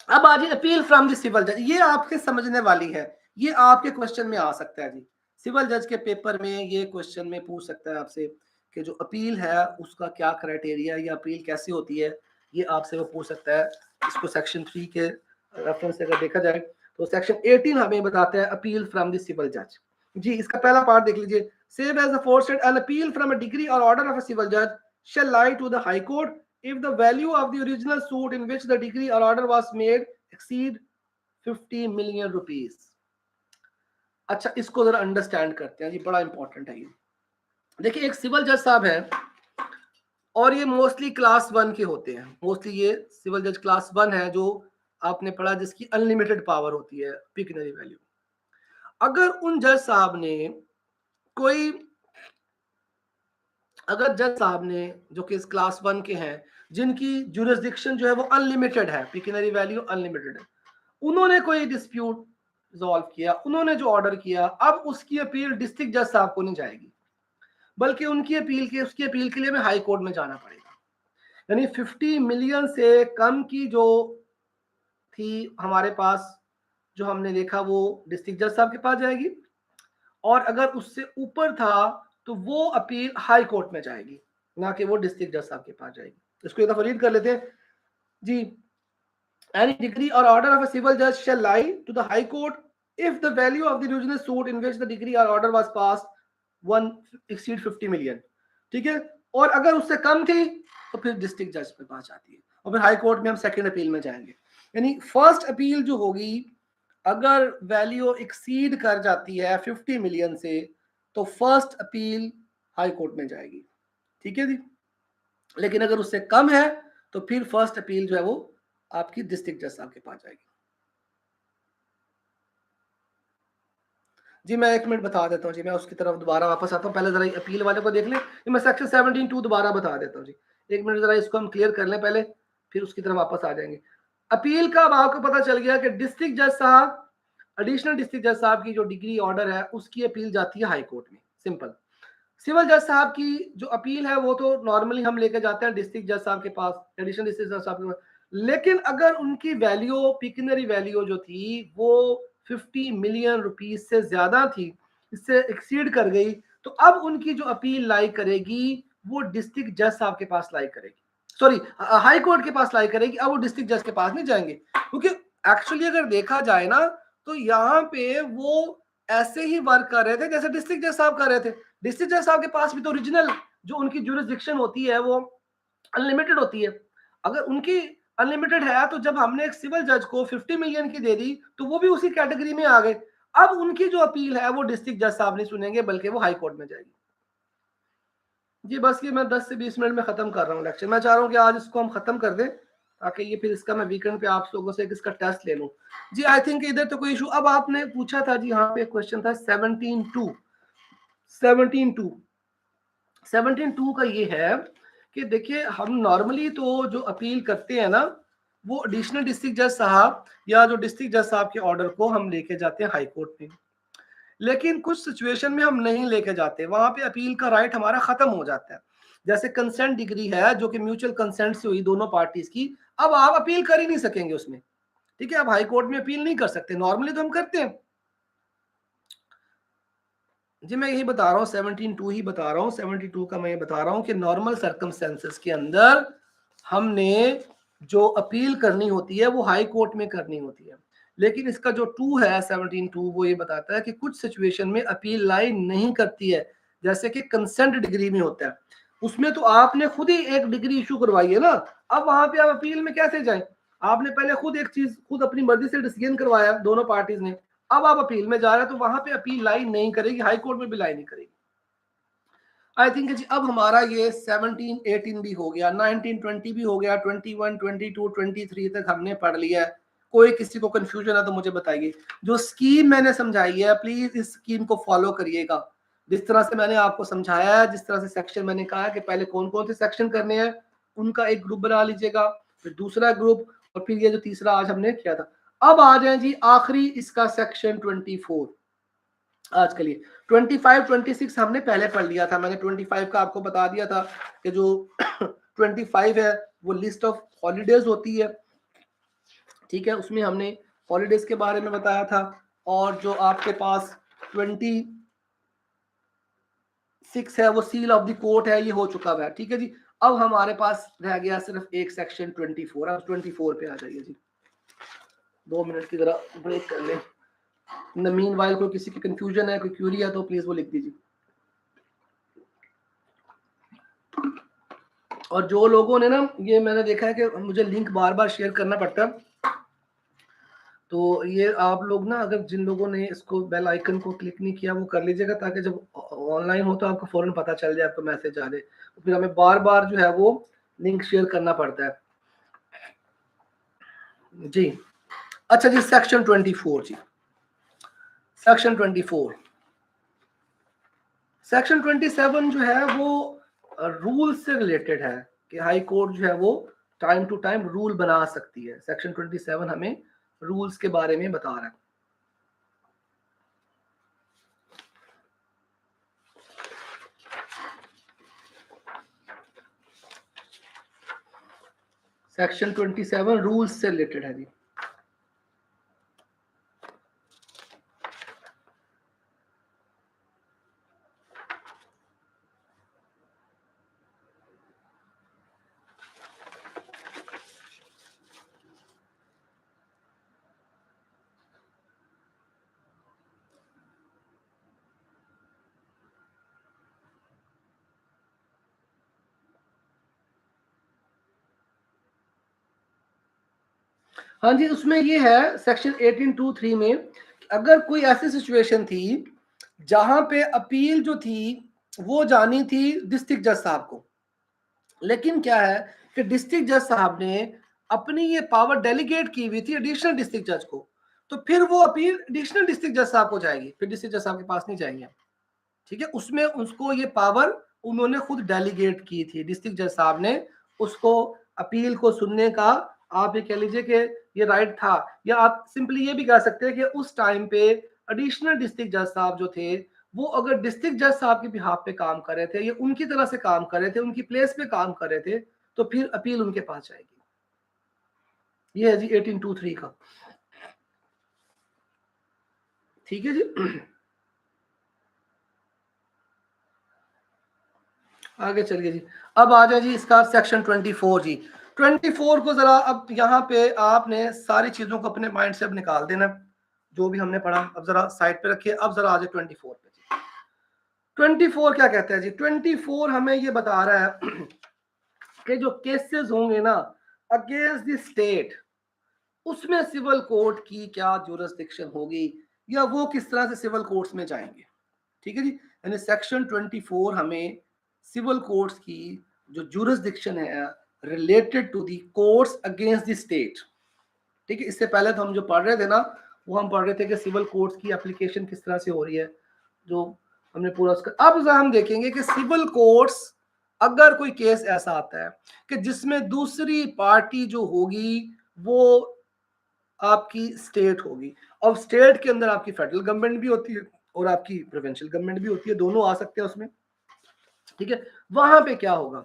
अब आज अपील फ्रॉम द सिविल जज, ये आपके समझने वाली है, ये आपके क्वेश्चन में आ सकता है जी। सिविल जज के पेपर में ये क्वेश्चन में पूछ सकता है आपसे कि जो अपील है उसका क्या क्राइटेरिया या अपील कैसे होती है, ये आपसे वो पूछ सकता है। इसको सेक्शन 3 के रेफरेंस से अगर देखा जाए तो सेक्शन 18 हमें बताता है अपील फ्रॉम द सिविल जज। जी इसका पहला पार्ट देख लीजिए। Save as aforesaid an appeal from a decree or order of a civil जज shall lie to the high court if the value of the original suit in which the decree or order was made exceed 50 million rupees। अच्छा इसको जरा understand करते हैं जी, बड़ा important है ये। देखिए एक सिविल जज साहब है और ये मोस्टली क्लास 1 के होते हैं, मोस्टली ये सिविल जज क्लास 1 है जो आपने पढ़ा जिसकी अनलिमिटेड पावर होती है, पिक्यूनरी वैल्यू। अगर उन जज साहब ने कोई, अगर जज साहब ने जो कि क्लास 1 के हैं जिनकी जुरिस्डिक्शन जो है वो अनलिमिटेड है, पिक्यूनरी वैल्यू अनलिमिटेड है, उन्होंने कोई डिस्प्यूट रिजॉल्व किया, उन्होंने जो ऑर्डर किया, अब उसकी अपील डिस्ट्रिक्ट जज साहब को नहीं जाएगी, बल्कि उनकी अपील के उसकी अपील के लिए हमें हाई कोर्ट में जाना पड़ेगा। यानी 50 मिलियन से कम की जो थी हमारे पास, जो हमने देखा वो डिस्ट्रिक्ट जज साहब के पास जाएगी, और अगर उससे ऊपर था तो वो अपील हाई कोर्ट में जाएगी, ना कि वो डिस्ट्रिक्ट जज साहब के पास जाएगी। इसको एक दफा रीड कर लेते हैं जी। Any decree or order of a civil judge shall lie to the High Court if the value of the original suit in which the decree or order was passed one exceed 50 million। ठीक है, और अगर उससे कम थी तो फिर district जज पे पास जाती है और फिर हाई कोर्ट में हम सेकंड अपील में जाएंगे। यानी फर्स्ट अपील जो होगी अगर वैल्यू एक्सीड कर जाती है 50 मिलियन से तो फर्स्ट अपील हाई कोर्ट में जाएगी। ठीक है जी, लेकिन अगर उससे कम है तो फिर फर्स्ट अपील जो है वो आपकी डिस्ट्रिक्ट जज साहब के पास जाएगी। जी मैं एक मिनट बता देता हूँ जी, मैं उसकी तरफ दोबारा वापस आता हूँ, पहले जरा अपील वाले को देख लें। मैं सेक्शन 17(2) दोबारा बता देता हूँ जी, एक मिनट जरा इसको हम क्लियर कर लें पहले, फिर उसकी तरफ वापस आ जाएंगे। अपील का अब आपको पता चल गया कि डिस्ट्रिक्ट जज साहब, एडिशनल डिस्ट्रिक्ट जज साहब की जो डिग्री ऑर्डर है उसकी अपील जाती है हाई कोर्ट में, सिंपल। सिविल जज साहब की जो अपील है वो तो नॉर्मली हम लेके जाते हैं डिस्ट्रिक्ट जज साहब के पास, एडिशनल डिस्ट्रिक्ट जज साहब के पास, लेकिन अगर उनकी वैल्यू, पिक्यूनरी वैल्यू जो थी वो 50 मिलियन रुपीज से ज्यादा थी, इससे एक्सीड कर गई, तो अब उनकी जो अपील लाई करेगी वो डिस्ट्रिक्ट जज साहब के पास लाई करेगी, सॉरी हाई कोर्ट के पास लाई करेगी। अब वो डिस्ट्रिक्ट जज के पास नहीं जाएंगे, क्योंकि एक्चुअली अगर देखा जाए ना तो यहाँ पे वो ऐसे ही वर्क कर रहे थे जैसे डिस्ट्रिक्ट जज साहब कर रहे थे। डिस्ट्रिक्ट जज साहब के पास भी तो ओरिजिनल जो उनकी जुरिस्डिक्शन होती है वो अनलिमिटेड होती है। अगर उनकी अनलिमिटेड है तो जब हमने एक सिविल जज को 50 मिलियन की दे दी तो वो भी उसी कैटेगरी में आ गए। अब उनकी जो अपील है वो डिस्ट्रिक्ट जज साहब नहीं सुनेंगे बल्कि वो हाई कोर्ट में जाएगी। जी बस ये मैं 10 से 20 मिनट में खत्म कर रहा हूँ लेक्चर। मैं चाह रहा हूँ कि आज इसको हम खत्म कर दें ताकि ये फिर इसका मैं वीकेंड पे आप लोगों से इसका टेस्ट ले लूँ। जी आई थिंक इधर तो कोई इशू। अब आपने पूछा था जी, यहाँ पे क्वेश्चन था 17(2) का ये है कि देखिए हम नॉर्मली तो जो अपील करते हैं ना वो एडिशनल डिस्ट्रिक्ट जज साहब या जो डिस्ट्रिक्ट जज साहब के ऑर्डर को हम लेके जाते हैं हाई कोर्ट में, लेकिन कुछ सिचुएशन में हम नहीं लेके जाते, वहां पे अपील का राइट हमारा खत्म हो जाता है। जैसे कंसेंट डिग्री है जो कि म्यूचुअल कंसेंट से हुई दोनों पार्टीज की, अब आप अपील कर ही नहीं सकेंगे उसमें। ठीक है, आप हाई कोर्ट में अपील नहीं कर सकते, नॉर्मली तो हम करते हैं। जी मैं यही बता रहा हूँ 17(2) ही बता रहा हूँ, 72 का मैं बता रहा हूँ कि नॉर्मल सर्कमस्टेंसेस के अंदर हमने जो अपील करनी होती है वो हाई कोर्ट में करनी होती है। लेकिन इसका जो 2 है 17(2) वो ये बताता है कि कुछ सिचुएशन में अपील लाई नहीं करती है, जैसे कि कंसेंट डिग्री में होता है, उसमें तो आपने खुद ही एक डिग्री इशू करवाई है ना, अब वहां पे आप अपील में कैसे जाएं? आपने पहले खुद एक चीज खुद अपनी मर्जी से डिसीजन करवाया दोनों पार्टीज ने, अब आप अपील में जा रहे हैं तो वहां पे अपील लाई नहीं करेगी, हाई कोर्ट में भी लाई नहीं करेगी। आई थिंक जी अब हमारा ये 17, 18 भी हो गया, 19, 20 भी हो गया, 21, 22, 23 तक हमने पढ़ लिया है। कोई किसी को कंफ्यूजन है तो मुझे बताइए। जो स्कीम मैंने समझाई है प्लीज इस स्कीम को फॉलो करिएगा, जिस तरह से मैंने आपको समझाया है, जिस तरह से सेक्शन मैंने कहा कि पहले कौन कौन से सेक्शन करने हैं उनका एक ग्रुप बना लीजिएगा, फिर दूसरा ग्रुप, और फिर ये जो तीसरा आज हमने किया था। अब आ जाए जी आखिरी इसका सेक्शन 24 आज के लिए। 25 26 हमने पहले पढ़ लिया था, मैंने 25 का आपको बता दिया था कि जो 25 है वो लिस्ट ऑफ हॉलीडेज होती है, ठीक है, उसमें हमने हॉलीडेज के बारे में बताया था। और जो आपके पास 26 है वो सील ऑफ द कोर्ट है, ये हो चुका है, ठीक है जी। अब हमारे पास रह गया सिर्फ एक सेक्शन 24। अब 24 पे आ जाइए जी। 2 मिनट की जरा ब्रेक कर लें। इन द मीन वाइल कोई किसी की कंफ्यूजन है, कोई क्यूरी है तो प्लीज वो लिख दीजिए। और जो लोगों ने ना, ये मैंने देखा है कि मुझे लिंक बार बार शेयर करना पड़ता है, तो ये आप लोग ना, अगर जिन लोगों ने इसको बेल आइकन को क्लिक नहीं किया वो कर लीजिएगा, ताकि जब ऑनलाइन हो तो आपको फौरन पता चल जाए, आपको मैसेज आ जाए। तो फिर हमें बार बार जो है वो लिंक शेयर करना पड़ता है जी। अच्छा जी, सेक्शन 24 जी, सेक्शन 24। सेक्शन 27 जो है वो रूल से रिलेटेड है कि हाई कोर्ट जो है वो टाइम टू टाइम रूल बना सकती है। सेक्शन 27 हमें रूल्स के बारे में बता रहा है। सेक्शन 27 रूल्स से रिलेटेड है जी। हाँ जी, उसमें ये है सेक्शन 18(2)(3) में, अगर कोई ऐसी सिचुएशन थी जहां पे अपील जो थी वो जानी थी डिस्ट्रिक्ट जज साहब को, लेकिन क्या है कि डिस्ट्रिक्ट जज साहब ने अपनी ये पावर डेलीगेट की हुई थी एडिशनल डिस्ट्रिक्ट जज को, तो फिर वो अपील एडिशनल डिस्ट्रिक्ट जज साहब को जाएगी, फिर डिस्ट्रिक्ट जज साहब के पास नहीं जाएंगे, ठीक है। उसमें उसको ये पावर उन्होंने खुद डेलीगेट की थी, डिस्ट्रिक्ट जज साहब ने उसको अपील को सुनने का, आप ये कह लीजिए कि ये राइट था। या आप सिंपली ये भी कह सकते हैं कि उस टाइम पे एडिशनल डिस्ट्रिक्ट जज साहब जो थे वो अगर डिस्ट्रिक्ट जज साहब के बिहाफ पे काम कर रहे थे या उनकी तरह से काम कर रहे थे, उनकी प्लेस पे काम कर रहे थे, तो फिर अपील उनके पास जाएगी। ये है जी 18(2)(3) का, ठीक है जी। आगे चलिए जी। अब आ जाए जी इसका सेक्शन 24 जी। 24 को जरा अब यहाँ पे आपने सारी चीजों को अपने माइंड से अब निकाल देना, जो भी हमने पढ़ा अब जरा साइड पे रखिए। अब जरा आ जाए 24 पे जी। 24 क्या कहता है जी? 24 हमें ये बता रहा है कि जो केसेस होंगे ना अगेंस्ट द स्टेट, उसमें सिविल कोर्ट की क्या जुरिस्डिक्शन होगी या वो किस तरह से सिविल कोर्ट्स में जाएंगे, ठीक है जी। यानी सेक्शन 24 हमें सिविल कोर्ट्स की जो जुरिस्डिक्शन है related to the courts against the state, ठीक है। इससे पहले तो हम जो पढ़ रहे थे ना, वो हम पढ़ रहे थे कि सिविल कोर्ट्स की एप्लीकेशन किस तरह से हो रही है, जो हमने पूरा उसका। अब हम देखेंगे कि सिविल कोर्ट्स अगर कोई केस ऐसा आता है कि जिसमें दूसरी पार्टी जो होगी वो आपकी स्टेट होगी, अब स्टेट के अंदर आपकी फेडरल गवर्नमेंट भी होती है और आपकी प्रोविंशियल गवर्नमेंट भी होती है, दोनों आ सकते हैं उसमें, ठीक है। वहां पे क्या होगा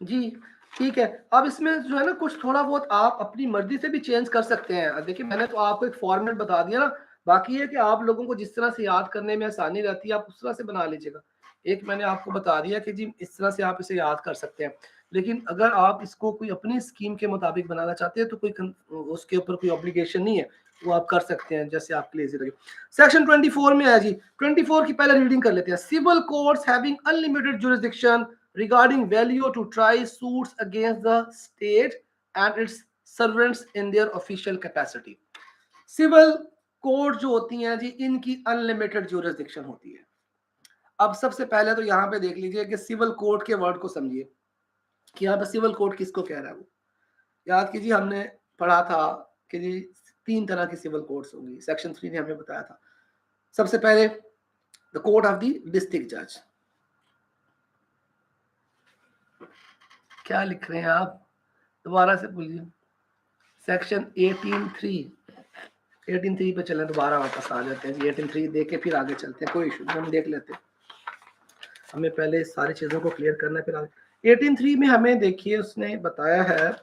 जी, ठीक है। अब इसमें जो है ना कुछ थोड़ा बहुत आप अपनी मर्जी से भी चेंज कर सकते हैं। देखिए मैंने तो आपको एक फॉर्मेट बता दिया ना, बाकी है कि आप लोगों को जिस तरह से याद करने में आसानी रहती है आप उस तरह से बना लीजिएगा। एक मैंने आपको बता दिया कि जी इस तरह से आप इसे याद कर सकते हैं, लेकिन अगर आप इसको कोई अपनी स्कीम के मुताबिक बनाना चाहते हैं तो कोई उसके ऊपर कोई ऑब्लिगेशन नहीं है, वो आप कर सकते हैं जैसे आपके लेजी लगे। सेक्शन 24 में है जी, 24 की पहले रीडिंग कर लेते हैं। Civil courts having unlimited jurisdiction regarding value to try suits against the state and its servants in their official capacity। Civil court जो होती हैं जी इनकी अनलिमिटेड जुरिस्डिक्शन होती है। अब सबसे पहले तो यहाँ पे देख लीजिए कि सिविल कोर्ट के वर्ड को समझिए कि यहाँ पे सिविल कोर्ट किसको कह रहा है। वो याद कीजिए हमने पढ़ा था कि जी 3 तरह की सिविल कोर्ट्स होंगी, सेक्शन 3 ने हमें बताया था। सबसे पहले the court of the district जज। क्या लिख रहे हैं आप? दोबारा से बोलिए। सेक्शन 18(3) पे चलें, दोबारा वापस आ जाते हैं जी। 18(3) देख के फिर आगे चलते हैं, कोई इशू नहीं, हम देख लेते हैं। हमें पहले सारी चीजों को क्लियर करना है फिर आगे। 18(3) में हमें देखिए उसने बताया है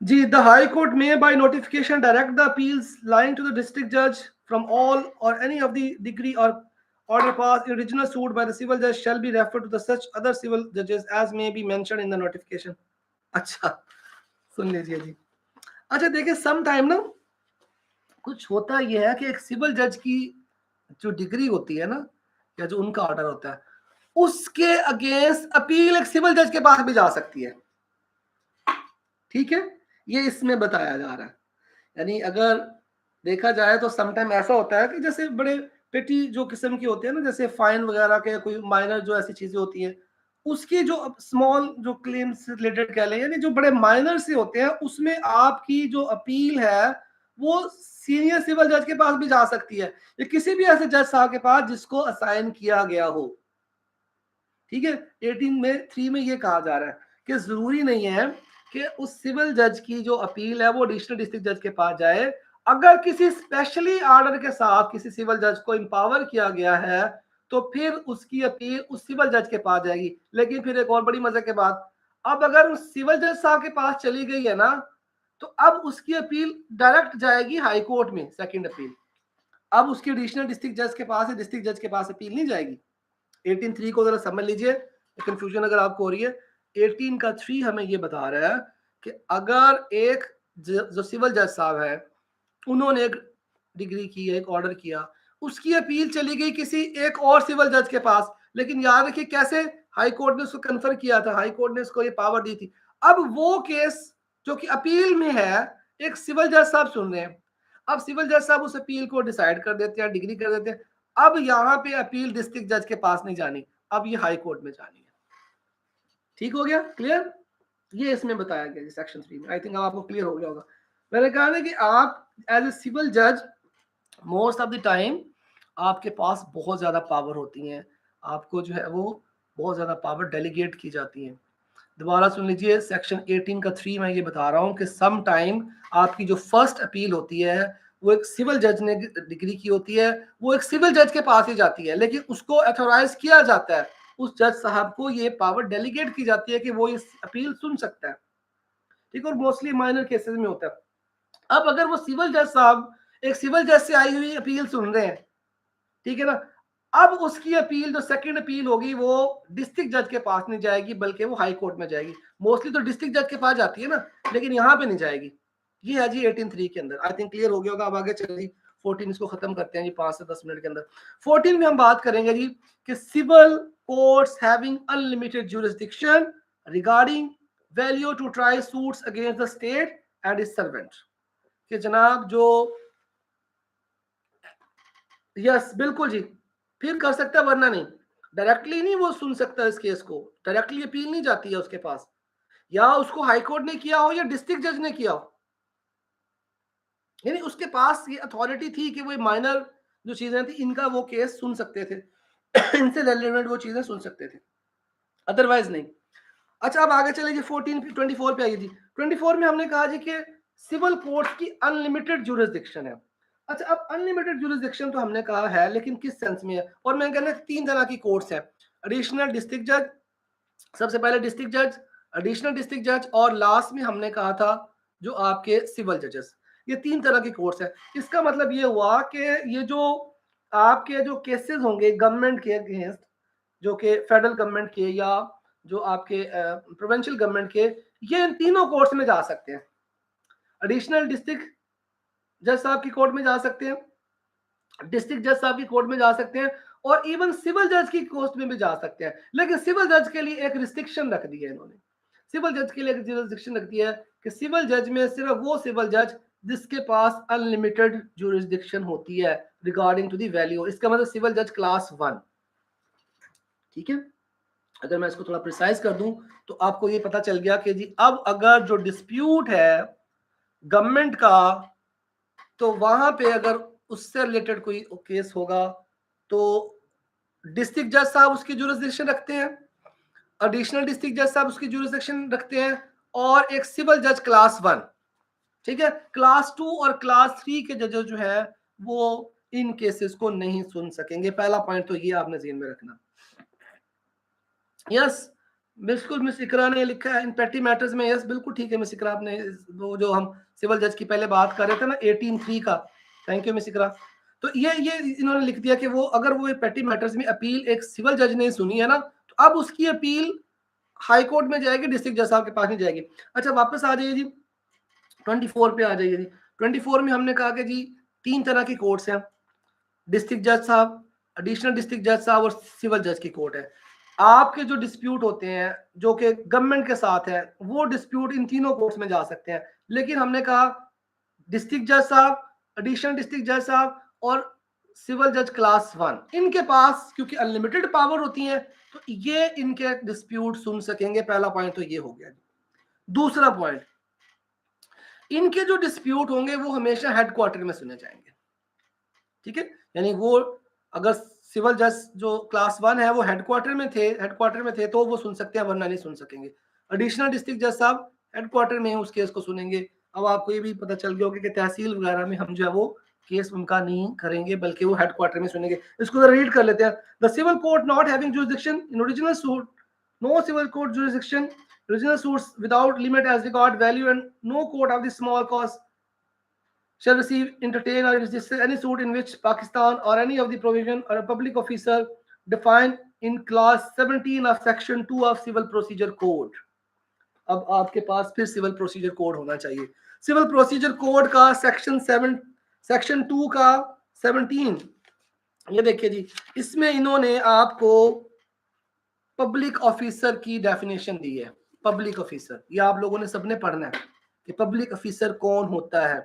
जी, द हाई कोर्ट में by notification direct the appeals lying to the district जज from all or any of the decree or order passed in original suit by the civil judge shall be referred to the such other civil judges as may be mentioned in the notification। अच्छा, सुन लीजिए जी। अच्छा देखिए, some time ना कुछ होता यह है कि एक सिविल जज की जो डिग्री होती है ना, या जो उनका ऑर्डर होता है, उसके अगेंस्ट अपील एक सिविल जज के पास भी जा सकती है। ठीक है, ये इसमें बताया जा रहा है। यानी अगर देखा जाए तो समटाइम ऐसा होता है कि जैसे बड़े पेटी जो किस्म की होते हैं ना, जैसे फाइन वगैरह के, कोई माइनर जो ऐसी चीजें होती हैं, उसकी जो स्मॉल जो क्लेम्स रिलेटेड कह लें, यानी जो बड़े माइनर से होते हैं, उसमें आपकी जो अपील है वो सीनियर सिविल जज के पास भी जा सकती है, या किसी भी ऐसे जज साहब के पास जिसको असाइन किया गया हो। ठीक है, 18(3) में ये कहा जा रहा है कि जरूरी नहीं है कि उस सिविल जज की जो अपील है वो एडिशनल डिस्ट्रिक्ट जज के पास जाए। अगर किसी स्पेशली ऑर्डर के साथ किसी सिविल जज को एम्पावर किया गया है तो फिर उसकी अपील उस सिविल जज के पास जाएगी। लेकिन फिर एक और बड़ी मजे की बात, अब अगर उस सिविल जज साहब के पास चली गई है ना, तो अब उसकी अपील डायरेक्ट जाएगी हाई कोर्ट में, सेकंड अपील। अब उसकी एडिशनल डिस्ट्रिक्ट जज के पास है, डिस्ट्रिक्ट जज के पास अपील नहीं जाएगी। 18(3) को जरा समझ लीजिए, कंफ्यूजन अगर आपको हो रही है। 18 का 3 हमें ये बता रहा है कि अगर एक जो सिविल जज साहब है, उन्होंने एक डिग्री की है, एक ऑर्डर किया, उसकी अपील चली गई किसी एक और सिविल जज के पास, लेकिन याद रखिए कैसे हाई कोर्ट ने उसको कन्फर किया था, हाई कोर्ट ने उसको ये पावर दी थी। अब वो केस जो कि अपील में है, एक सिविल जज साहब सुन रहे हैं। अब सिविल जज साहब उस अपील को डिसाइड कर देते हैं, डिग्री कर देते हैं। अब यहाँ पे अपील डिस्ट्रिक्ट जज के पास नहीं जानी, अब ये हाई कोर्ट में जानी है। ठीक हो गया, क्लियर? ये इसमें बताया गया सेक्शन 3 में। आई थिंक आपको क्लियर हो गया होगा। मैंने कहा ना कि आप एज ए सिविल जज मोस्ट ऑफ द टाइम आपके पास बहुत ज्यादा पावर होती हैं, आपको जो है वो बहुत ज्यादा पावर डेलीगेट की जाती है। दोबारा सुन लीजिए, सेक्शन 18 का 3 मैं ये बता रहा हूँ कि सम टाइम आपकी जो फर्स्ट अपील होती है वो एक सिविल जज ने डिग्री की होती है, वो एक सिविल जज के पास ही जाती है, लेकिन उसको अथोराइज किया जाता है, उस जज साहब को ये पावर डेलीगेट की जाती है कि वो इस अपील सुन सकता है। ठीक है, और मोस्टली माइनर केसेस में होता है। अब अगर वो सिविल जज साहब एक सिविल जज से आई हुई अपील सुन रहे हैं, ठीक है ना, अब उसकी अपील जो सेकंड अपील होगी वो डिस्ट्रिक्ट जज के पास नहीं जाएगी, बल्कि वो हाई कोर्ट में जाएगी। मोस्टली तो डिस्ट्रिक्ट जज के पास जाती है ना, लेकिन यहाँ पे नहीं जाएगी। ये है जी 18(3) के अंदर। आई थिंक क्लियर हो गया होगा। अब आगे चलिए 14 इसको खत्म करते हैं जी 5 से 10 मिनट के अंदर। 14 में हम बात करेंगे जी कि civil courts having unlimited jurisdiction regarding value to try suits against the state and its servant. कि जनाब जो यस बिल्कुल जी, फिर कर सकता है, वरना नहीं। डायरेक्टली नहीं वो सुन सकता इस केस को, डायरेक्टली अपील नहीं जाती है उसके पास, या उसको हाई कोर्ट ने किया हो या डिस्ट्रिक्ट जज ने किया हो, यानी उसके पास ये अथॉरिटी थी कि वो माइनर जो चीजें थी इनका वो केस सुन सकते थे इनसे रिलेवेंट वो चीजें सुन सकते थे, अदरवाइज नहीं। अच्छा, अब आगे चले जी 24 पे आइए जी। 24 में हमने कहा जी कि सिविल कोर्ट की अनलिमिटेड ज्यूरिसडिक्शन है। अच्छा, अब अनलिमिटेड ज्यूरिसडिक्शन तो हमने कहा है, लेकिन किस सेंस में है? और मैं कहना 3 तरह की कोर्ट्स है, एडिशनल डिस्ट्रिक्ट जज, सबसे पहले डिस्ट्रिक्ट जज, एडिशनल डिस्ट्रिक्ट जज, और लास्ट में हमने कहा था जो आपके सिविल जजेस। ये 3 तरह की कोर्ट्स है। इसका मतलब ये हुआ कि ये जो आपके जो केसेस होंगे गवर्नमेंट के अगेंस्ट, जो कि फेडरल गवर्नमेंट के या जो आपके प्रोविंशियल गवर्नमेंट के, ये इन तीनों कोर्ट्स में जा सकते हैं। एडिशनल डिस्ट्रिक्ट जज साहब की कोर्ट में जा सकते हैं, डिस्ट्रिक्ट जज साहब की कोर्ट में जा सकते हैं, और इवन सिविल जज की कोर्ट में भी जा सकते हैं। लेकिन सिविल जज के लिए एक रिस्ट्रिक्शन रख दी है इन्होंने। सिविल जज के लिए एक रिस्ट्रिक्शन रख दी है कि सिविल जज में सिर्फ वो सिविल जज जिसके पास अनलिमिटेड ज्यूरिसडिक्शन होती है रिगार्डिंग टू द वैल्यू। इसका मतलब सिविल जज क्लास 1। ठीक है, अगर मैं इसको थोड़ा प्रिसाइज कर दूं तो आपको ये पता चल गया कि जी अब अगर जो डिस्प्यूट है गवर्नमेंट का, तो वहां पे अगर उससे रिलेटेड कोई केस होगा तो डिस्ट्रिक्ट जज साहब उसकी ज्यूरिसडिक्शन रखते हैं, एडिशनल डिस्ट्रिक्ट जज साहब उसकी ज्यूरिसडिक्शन रखते हैं, और एक सिविल जज क्लास 1, ठीक है। क्लास 2 और क्लास 3 के जजेस जो है वो इन केसेस को नहीं सुन सकेंगे। पहला पॉइंट तो ये आपने ध्यान में रखना। यस, बिल्कुल मिस इकरा ने लिखा है इन पेटी मैटर्स में। यस बिल्कुल ठीक है मिस इकरा, आपने वो जो हम सिविल जज की पहले बात कर रहे थे ना 18(3) का, थैंक यू मिस इकरा। तो ये इन्होंने लिख दिया कि वो अगर वो पेटी मैटर्स में अपील एक सिविल जज ने सुनी है ना, तो अब उसकी अपील हाई कोर्ट में जाएगी, डिस्ट्रिक्ट जज साहब के पास नहीं जाएगी। अच्छा वापस आ जाइए जी 24 पे आ जाइए जी। 24 में हमने कहा कि जी 3 तरह की कोर्ट्स हैं, डिस्ट्रिक्ट जज साहब, एडिशनल डिस्ट्रिक्ट जज साहब और सिविल जज की कोर्ट है। आपके जो डिस्प्यूट होते हैं जो कि गवर्नमेंट के साथ है, वो डिस्प्यूट इन तीनों कोर्ट्स में जा सकते हैं। लेकिन हमने कहा डिस्ट्रिक्ट जज साहब, एडिशनल डिस्ट्रिक्ट जज साहब और सिविल जज क्लास 1, इनके पास क्योंकि अनलिमिटेड पावर होती है तो ये इनके डिस्प्यूट सुन सकेंगे। पहला पॉइंट तो ये हो गया। दूसरा पॉइंट, इनके जो डिस्प्यूट होंगे वो हमेशा हेडक्वार्टर में सुने जाएंगे, ठीक है। यानी वो अगर सिविल जज जो क्लास 1 है वो हेडक्वार्टर में थे तो वो सुन सकते हैं, वरना नहीं सुन सकेंगे। एडिशनल डिस्ट्रिक्ट जज साहब हेडक्वार्टर में उस केस को सुनेंगे। अब आपको ये भी पता चल गया होगा कि तहसील वगैरह में हम जो है वो केस उनका नहीं करेंगे, बल्कि वो हेडक्वार्टर में सुनेंगे। इसको जरा रीड कर लेते हैं। The civil court not having jurisdiction in original suit, no civil court jurisdiction original suits without limit as regard value, and no court of the small cause shall receive, entertain or register any suit in which Pakistan or any of the provision or a public officer defined in clause 17 of section 2 of civil procedure code। अब आपके पास फिर civil procedure code होना चाहिए। Civil procedure code का section 2 का 17, ये देखिए जी, इसमें इन्होंने आपको पब्लिक ऑफिसर की डेफिनेशन दी है। पब्लिक ऑफिसर, ये आप लोगों ने सबने पढ़ना है कि पब्लिक ऑफिसर कौन होता है,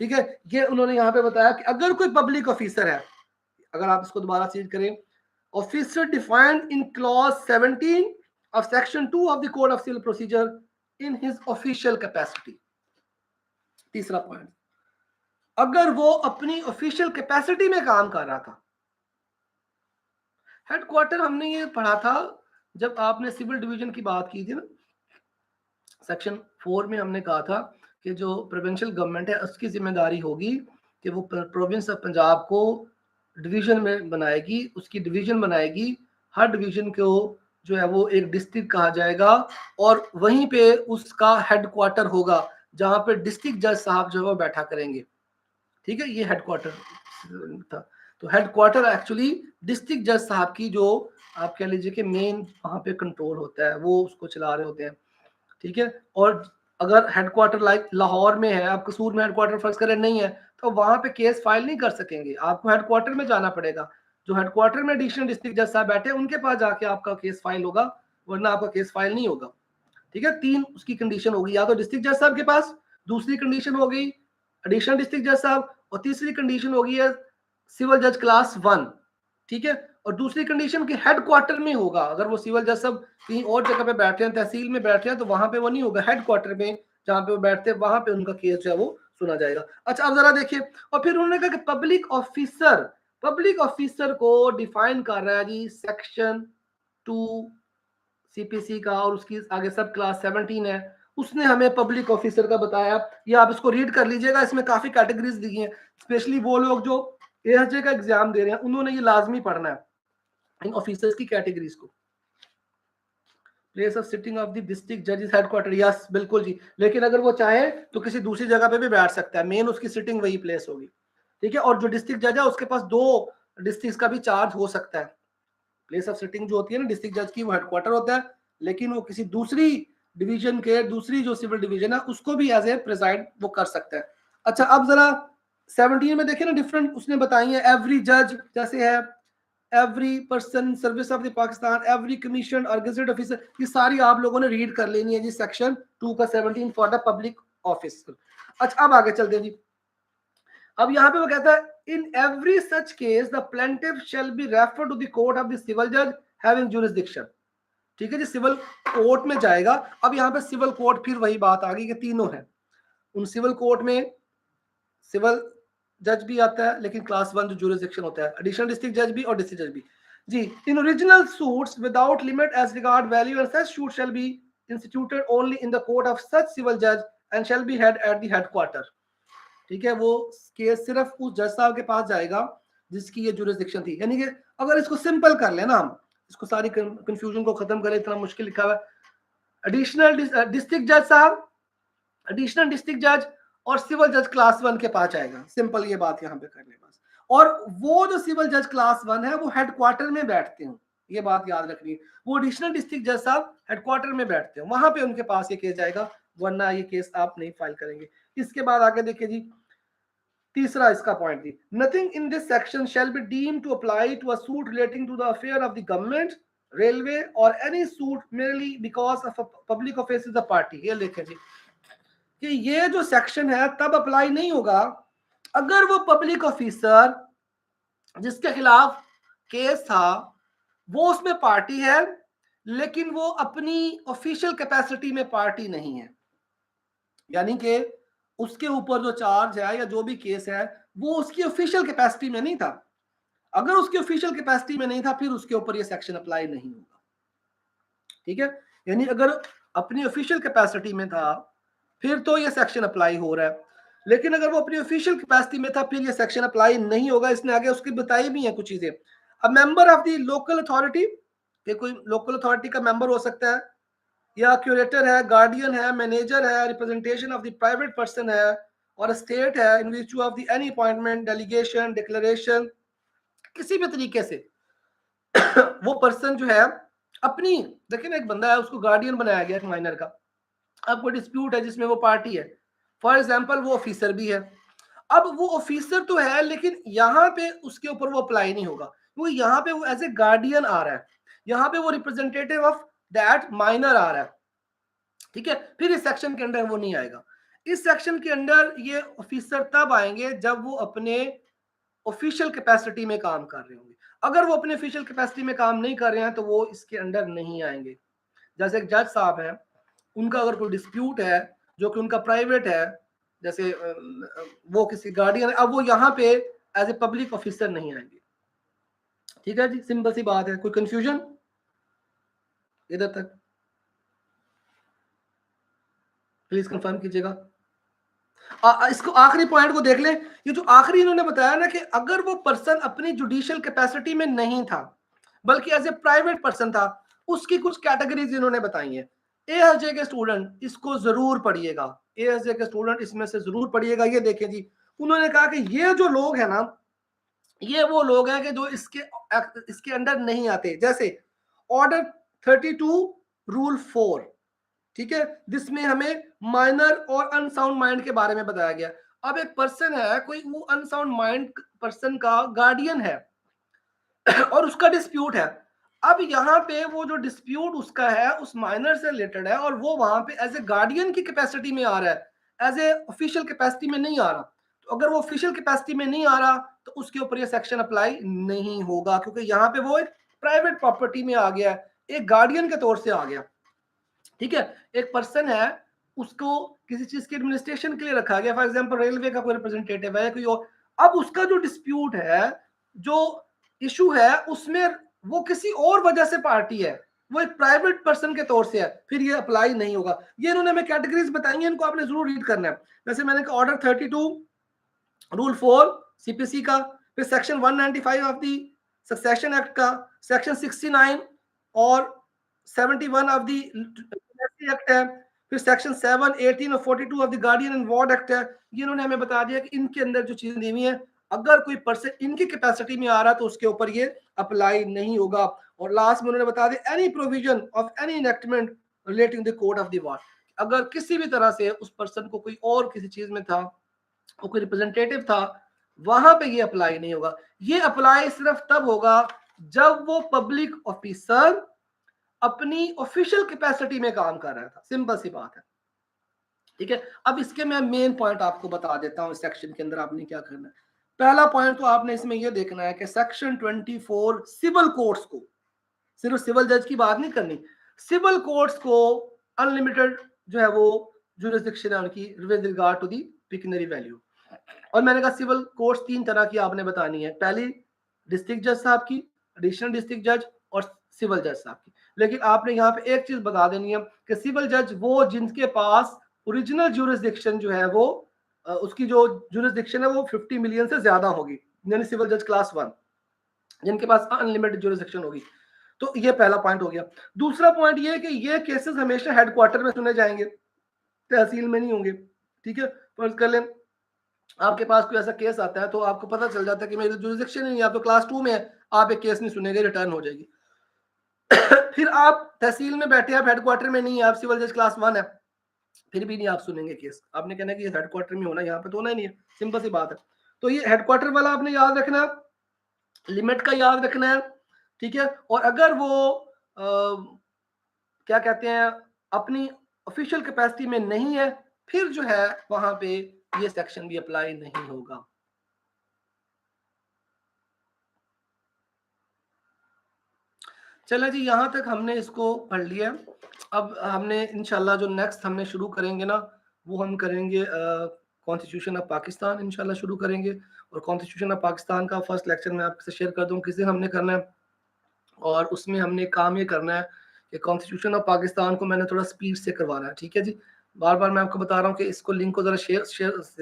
ठीक है। ये उन्होंने यहाँ पे बताया कि अगर कोई पब्लिक ऑफिसर है, अगर आप इसको दोबारा चीज करें, officer defined in clause 17 of section 2 of the code of civil procedure in his official capacity. तीसरा पॉइंट, अगर वो अपनी ऑफिशियल कैपेसिटी में काम कर रहा था। हेडक्वार्टर हमने ये पढ़ा था जब आपने सिविल डिवीजन की बात की थी ना, सेक्शन 4 में हमने कहा था कि जो प्रोविंशियल गवर्नमेंट है उसकी जिम्मेदारी होगी कि वो प्रोविंस ऑफ पंजाब को डिवीजन में बनाएगी, उसकी डिवीजन बनाएगी। हर डिवीजन को जो है वो एक डिस्ट्रिक्ट कहा जाएगा और वहीं पे उसका हेडक्वार्टर होगा जहां पे डिस्ट्रिक्ट जज साहब जो है वो बैठा करेंगे, ठीक है। ये हेडक्वार्टर था। तो हेडक्वार्टर एक्चुअली डिस्ट्रिक्ट जज साहब की जो आप कह लीजिए कि मेन वहां पे कंट्रोल होता है, वो उसको चला रहे होते हैं, ठीक है। और अगर हेडक्वार्टर लाइक लाहौर में है, आप कसूर में हेडक्वार्टर फर्ज करें नहीं है, तो वहां पे केस फाइल नहीं कर सकेंगे, आपको हेडक्वार्टर में जाना पड़ेगा। जो हेडक्वार्टर में एडिशनल डिस्ट्रिक्ट जज साहब बैठे उनके पास जाके आपका केस फाइल होगा, वरना आपका केस फाइल नहीं होगा, ठीक है। 3 उसकी कंडीशन होगी, या तो डिस्ट्रिक्ट जज साहब के पास, दूसरी कंडीशन हो गई एडिशनल डिस्ट्रिक्ट जज साहब, और तीसरी कंडीशन होगी है सिविल जज क्लास 1, ठीक है। और दूसरी कंडीशन की हेडक्वार्टर में होगा। अगर वो सिविल जज सब कहीं और जगह पे बैठे हैं, तहसील में बैठे हैं, तो वहां पे वो नहीं होगा, हेडक्वार्टर में जहां पे वो बैठते हैं वहां पे उनका केस जो है वो सुना जाएगा। अच्छा अब जरा देखिए, और फिर उन्होंने कहा कि पब्लिक ऑफिसर को डिफाइन कर रहा है जी सेक्शन 2 सीपीसी का, और उसकी आगे सब क्लास 17 है, उसने हमें पब्लिक ऑफिसर का बताया। ये आप इसको रीड कर लीजिएगा, इसमें काफी कैटेगरीज दी हैं। स्पेशली वो लोग जो एएसजे का एग्जाम दे रहे हैं उन्होंने ये लाजमी पढ़ना है इन ऑफिसर्स की कैटेगरीज को। Place of sitting of the district जज इज हेडक्वार्टर, यस बिल्कुल जी। लेकिन अगर वो चाहे तो किसी दूसरी जगह पे भी बैठ सकता है, मेन उसकी सिटिंग वही प्लेस होगी, ठीक है। और जो डिस्ट्रिक्ट जज है उसके पास 2 डिस्ट्रिक्ट का भी चार्ज हो सकता है। प्लेस ऑफ सिटिंग जो होती है ना डिस्ट्रिक्ट जज की, वो हेडक्वार्टर होता है, लेकिन वो किसी दूसरी डिवीजन के, दूसरी जो सिविल डिवीजन है उसको भी एज ए प्रेसाइड वो कर सकता है। अच्छा अब जरा 17 में देखिए ना, डिफरेंट उसने बताई है। एवरी जज जैसे है, every person service of the Pakistan, every commission और गेजेटेड ऑफिसर, ये सारी आप लोगों ने रीड कर लेनी है जी, सेक्शन 2 का 17 फॉर द पब्लिक ऑफिसर। अच्छा अब आगे चलते हैं जी। अब यहाँ पे वो कहता है in every such case the plaintiff shall be referred to the court of the civil जज हैविंग जुरिसडिक्शन, ठीक है जी। सिविल कोर्ट में जाएगा। अब यहाँ पे सिविल कोर्ट फिर वही बात आ गई कि तीनों है। उन सिविल कोर्ट में सिविल जज भी आता है, लेकिन क्लास 1 जो जुरिसडिक्शन होता है, एडिशनल डिस्ट्रिक्ट जज भी और डिस्ट्रिक्ट जज भी जी। In original suits without limit as regard value and such suit shall be instituted only in the court of such civil judge and shall be had at the headquarter. ठीक है, वो case सिर्फ उस जज साहब के पास जाएगा जिसकी ये जुरिस्डिक्शन थी। यानी कि अगर इसको सिंपल कर लेना, हम इसको सारी कंफ्यूजन को खत्म करें, इतना मुश्किल लिखा हुआ है, एडिशनल डिस्ट्रिक्ट जज साहब, एडिशनल डिस्ट्रिक्ट जज और सिविल जज क्लास 1 के पास जाएगा। सिंपल ये बात यहाँ पे कर ले बस। और वो जो सिविल जज क्लास 1 है वो हेडक्वार्टर में बैठते हैं, ये बात याद रखनी है। वो एडिशनल डिस्ट्रिक्ट जज साहब हेडक्वार्टर में बैठते हैं, वहां पे उनके पास ये केस जाएगा, वरना ये केस आप नहीं फाइल करेंगे। इसके बाद आगे देखिए जी, तीसरा इसका पॉइंट थी, nothing in this section shall be deem to apply to a suit relating to the affair of the government, railway or any suit merely because of public office is the party. ये लिखें जी कि ये जो section है तब apply नहीं होगा अगर वो पब्लिक ऑफिसर जिसके खिलाफ केस था वो उसमें पार्टी है, लेकिन वो अपनी ऑफिशियल कैपेसिटी में पार्टी नहीं है। यानी कि उसके ऊपर जो चार्ज है या जो भी केस है वो उसकी ऑफिशियल कैपेसिटी में नहीं था। अगर उसकी ऑफिशियल कैपेसिटी में नहीं था फिर उसके ऊपर ये सेक्शन अप्लाई नहीं होगा। ठीक है, यानी अगर अपनी ऑफिशियल कैपेसिटी में था फिर तो ये सेक्शन अप्लाई हो रहा है, लेकिन अगर वो अपनी ऑफिशियल कैपेसिटी में था फिर ये सेक्शन अप्लाई नहीं होगा। इसने आगे उसकी बताई भी है कुछ चीजें। A member of the local authority, ये कोई लोकल अथॉरिटी का मेंबर हो सकता है, या क्यूरेटर है, गार्डियन है, मैनेजर है, representation of the private person है, और स्टेट है in which of the any appointment, delegation, declaration, किसी भी तरीके से वो पर्सन जो है अपनी, देखिए ना एक बंदा है उसको गार्डियन बनाया गया एक माइनर का, अब कोई डिस्प्यूट है जिसमें वो पार्टी है, फॉर एग्जाम्पल वो ऑफिसर भी है। अब वो ऑफिसर तो है लेकिन यहाँ पे उसके ऊपर वो अप्लाई नहीं होगा, वो यहाँ पे वो एज ए गार्डियन आ रहा है, यहाँ पे वो रिप्रेजेंटेटिव ऑफ दैट माइनर आ रहा है। ठीक है, फिर इस सेक्शन के अंदर वो नहीं आएगा। इस सेक्शन के अंदर ये ऑफिसर तब आएंगे जब वो अपने ऑफिशियल कैपेसिटी में काम कर रहे होंगे। अगर वो अपने ऑफिशियल कैपेसिटी में काम नहीं कर रहे हैं तो वो इसके अंदर नहीं आएंगे। जैसे एक जज साहब है, उनका अगर कोई डिस्प्यूट है जो कि उनका प्राइवेट है, जैसे वो किसी गार्डियन है, अब वो यहाँ पे एज ए पब्लिक ऑफिसर नहीं आएंगे। ठीक है जी, सिंपल सी बात है। कोई कंफ्यूजन इधर तक प्लीज कंफर्म कीजिएगा। इसको आखिरी पॉइंट को देख ले, ये जो आखिरी इन्होंने बताया ना कि अगर वो पर्सन अपनी जुडिशियल कैपेसिटी में नहीं था बल्कि एज ए प्राइवेट पर्सन था, उसकी कुछ कैटेगरीज इन्होंने बताई है। एएसजे के स्टूडेंट इसको जरूर पढ़िएगा, एएसजे के स्टूडेंट इसमें से जरूर पढ़िएगा। ये देखें जी, उन्होंने कहा कि ये जो लोग हैं ना, ये वो लोग हैं कि जो इसके अंडर नहीं आते। जैसे ऑर्डर 32 रूल 4, ठीक है, जिसमें हमें माइनर और अनसाउंड माइंड के बारे में बताया गया। अब एक पर्सन है, कोई वो अनसाउंड माइंड पर्सन का गार्डियन है और उसका डिस्प्यूट है। अब यहाँ पे वो जो डिस्प्यूट उसका है उस माइनर से रिलेटेड है और वो वहां पे एज ए गार्डियन की कैपेसिटी में आ रहा है, एज ए ऑफिशियल कैपेसिटी में नहीं आ रहा। तो अगर वो ऑफिशियल कैपेसिटी में नहीं आ रहा तो उसके ऊपर ये सेक्शन अप्लाई नहीं होगा, क्योंकि यहाँ पे वो एक प्राइवेट प्रॉपर्टी में आ गया है, एक गार्डियन के तौर से आ गया। ठीक है, एक पर्सन है, उसको किसी चीज के एडमिनिस्ट्रेशन के लिए रखा गया, फॉर एग्जांपल रेलवे का कोई रिप्रेजेंटेटिव है कोई और। अब उसका जो डिस्प्यूट है, जो इशू है, उसमें वो किसी और वजह से पार्टी है, वो एक प्राइवेट पर्सन के तौर से है, फिर ये अप्लाई नहीं होगा। ये इन्होंने हमें कैटेगरीज बताई हैं, इनको आपने जरूर रीड करना है। वैसे मैंने कहा ऑर्डर 32 रूल 4 सीपीसी का, फिर section 195 of the succession act का, सेक्शन 69 और 71 ऑफ दी एक्ट है, फिर सेक्शन 7, 18 और 42 of the guardian and ward act है। ये इन्होंने हमें बता दिया कि इनके अंदर जो चीजें दी हुई है, अगर कोई पर्सन इनकी कैपेसिटी में आ रहा है तो उसके ऊपर ये अप्लाई नहीं होगा। और लास्ट में उन्होंने बता दिया any provision of any enactment relating the code of the ward, अगर किसी भी तरह से उस पर्सन को कोई और किसी चीज में था, वो कोई रिप्रेजेंटेटिव था, वहां पे ये अप्लाई नहीं होगा। ये अप्लाई सिर्फ तब होगा जब वो पब्लिक ऑफिसर अपनी ऑफिशियल कैपेसिटी में काम कर रहा था। सिंपल सी बात है। ठीक है, अब इसके मैं मेन पॉइंट आपको बता देता हूं, इस सेक्शन के अंदर आपने क्या करना है। पहला पॉइंट तो आपने इसमें यह देखना है कि सेक्शन 24 सिविल कोर्ट्स को, सिर्फ सिविल जज की बात नहीं करनी, सिविल कोर्ट्स को अनलिमिटेड जो है वो जुरिस्डिक्शन है उनकी with regard to the pecuniary value. और मैंने कहा सिविल कोर्ट्स 3 तरह की आपने बतानी है, पहली डिस्ट्रिक्ट जज साहब की, एडिशनल डिस्ट्रिक्ट जज और सिविल जज साहब की। लेकिन आपने यहाँ पे एक चीज बता देनी है कि सिविल जज वो जिनके पास ओरिजिनल ज्यूरिसडिक्शन जो है वो उसकी जो ज्यूरिसडिक्शन है वो 50 मिलियन से ज्यादा होगी, यानी सिविल जज क्लास 1, जिनके पास अनलिमिटेड ज्यूरिसडिक्शन होगी। तो ये पहला पॉइंट हो गया। दूसरा पॉइंट ये है कि ये केसेस हमेशा हेडक्वार्टर में सुने जाएंगे, तहसील में नहीं होंगे। ठीक है, फर्ज कर लें आपके पास कोई ऐसा केस आता है तो आपको पता चल जाता है कि मेरी ज्यूरिसडिक्शन ही नहीं, आप तो क्लास 2 में है, आप एक केस नहीं सुनेंगे, रिटर्न हो जाएगी। फिर आप तहसील में बैठे, आप हेडक्वार्टर में नहीं है, आप सिविल जज क्लास 1 है, फिर भी नहीं आप सुनेंगे केस। आपने कहना कि हेडक्वार्टर में होना, यहाँ पे तो होना ही नहीं है, सिंपल सी बात है। तो ये हेडक्वार्टर वाला आपने याद रखना है, लिमिट का याद रखना है। ठीक है, और अगर वो क्या कहते हैं अपनी ऑफिशियल कैपेसिटी में नहीं है, फिर जो है वहां पे ये सेक्शन भी अप्लाई नहीं होगा। चलो जी, यहां तक हमने इसको पढ़ लिया। अब हमने इंशाल्लाह जो नेक्स्ट हमने शुरू करेंगे ना, वो हम करेंगे कॉन्स्टिट्यूशन ऑफ पाकिस्तान इंशाल्लाह शुरू करेंगे। और कॉन्स्टिट्यूशन ऑफ पाकिस्तान का फर्स्ट लेक्चर मैं आपसे शेयर कर दूं किस दिन हमने करना है। और उसमें हमने काम ये करना है कि कॉन्स्टिट्यूशन ऑफ पाकिस्तान को मैंने थोड़ा स्पीड से करवाना है। ठीक है जी, बार बार मैं आपको बता रहा हूँ कि इसको लिंक को जरा शेयर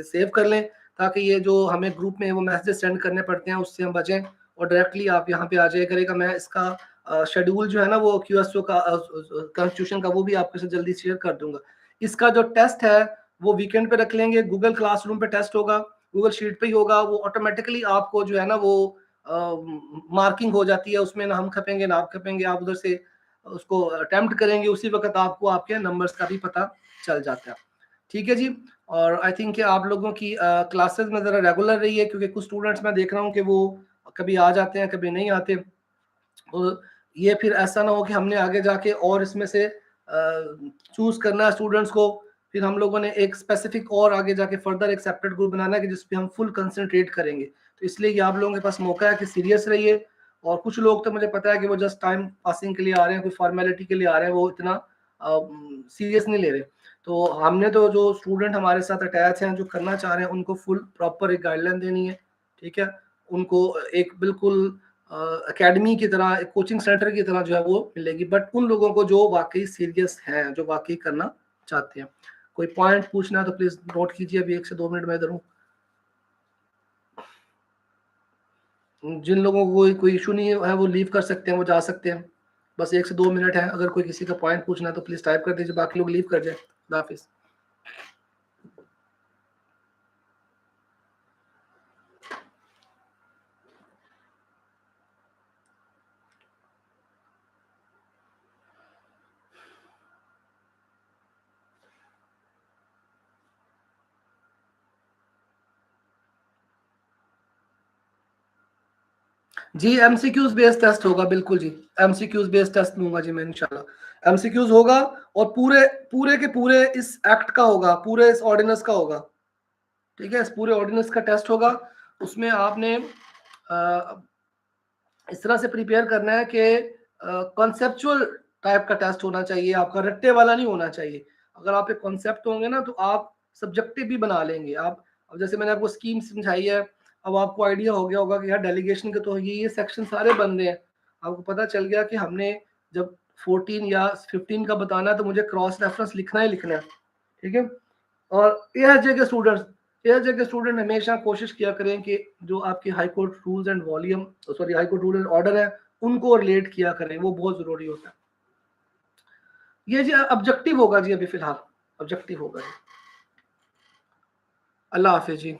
सेव कर लें, ताकि ये जो हमें ग्रुप में वो मैसेज सेंड करने पड़ते हैं उससे हम बचें, और डायरेक्टली आप यहाँ पे आ जाए करेगा। मैं इसका शेड्यूल जो है ना वो QSO का कॉन्स्टिट्यूशन का वो भी आपके साथ जल्दी शेयर कर दूंगा। इसका जो टेस्ट है वो वीकेंड पे रख लेंगे, गूगल क्लासरूम पे टेस्ट होगा, गूगल शीट पे ही होगा। वो ऑटोमेटिकली आपको जो है ना वो मार्किंग हो जाती है, उसमें ना हम खपेंगे ना आप खपेंगे, आप उधर से उसको अटेम्प्ट करेंगे, उसी वक्त आपको आपके नंबर्स का भी पता चल जाता है। ठीक है जी, और आई थिंक आप लोगों की क्लासेस में ज़रा रेगुलर रही है, क्योंकि कुछ स्टूडेंट्स मैं देख रहा हूँ कि वो कभी आ जाते हैं कभी नहीं आते। और ये फिर ऐसा ना हो कि हमने आगे जाके और इसमें से चूज करना है स्टूडेंट्स को, फिर हम लोगों ने एक स्पेसिफिक और आगे जाके फर्दर एक सेपरेट ग्रुप बनाना है कि जिसपे हम फुल कंसंट्रेट करेंगे। तो इसलिए ये आप लोगों के पास मौका है कि सीरियस रहिए। और कुछ लोग तो मुझे पता है कि वो जस्ट टाइम पासिंग के लिए आ रहे हैं, कोई फॉर्मेलिटी के लिए आ रहे हैं, वो इतना सीरियस नहीं ले रहे। तो हमने तो जो स्टूडेंट हमारे साथ अटैच हैं जो करना चाह रहे हैं उनको फुल प्रॉपर एक गाइडलाइन देनी है। ठीक है, उनको एक बिल्कुल एकेडमी की तरह, एक कोचिंग सेंटर की तरह जो है वो मिलेगी, बट उन लोगों को जो वाकई सीरियस हैं, जो वाकई करना चाहते हैं। कोई पॉइंट पूछना है तो प्लीज नोट कीजिए, अभी 1 से 2 मिनट में इधर हूँ। जिन लोगों को कोई इशू नहीं है वो लीव कर सकते हैं, वो जा सकते हैं। बस 1 से 2 मिनट है, अगर कोई किसी का पॉइंट पूछना है तो प्लीज टाइप कर दीजिए, बाकी लोग लीव कर जाए। खुदा हाफिज। जी MCQs बेस्ड टेस्ट होगा, बिल्कुल जी, MCQs बेस्ड टेस्ट लूंगा जी मैं इंशाल्लाह। MCQs होगा और पूरे पूरे के पूरे इस एक्ट का होगा, पूरे इस ऑर्डिनेंस का होगा। ठीक है, इस पूरे ऑर्डिनेंस का टेस्ट होगा। उसमें आपने इस तरह से प्रिपेयर करना है कि कॉन्सेप्चुअल टाइप का टेस्ट होना चाहिए आपका, रट्टे वाला नहीं होना चाहिए। अगर आप एक कॉन्सेप्ट होंगे ना तो आप सब्जेक्टिव भी बना लेंगे आप। अब जैसे मैंने आपको स्कीम समझाई है, अब आपको आइडिया हो गया होगा कि यार डेलीगेशन के तो ये सेक्शन सारे बन रहे हैं। आपको पता चल गया कि हमने जब 14 या 15 का बताना है तो मुझे क्रॉस रेफरेंस लिखना ही लिखना है। ठीक है, और एएसजे के स्टूडेंट हमेशा कोशिश किया करें कि जो आपके high court rules and volume sorry high court rule and order है उनको रिलेट किया करें, वो बहुत जरूरी होता है। ये जी ऑब्जेक्टिव होगा जी, अभी फिलहाल ऑब्जेक्टिव होगा जी। अल्लाह हाफिज जी।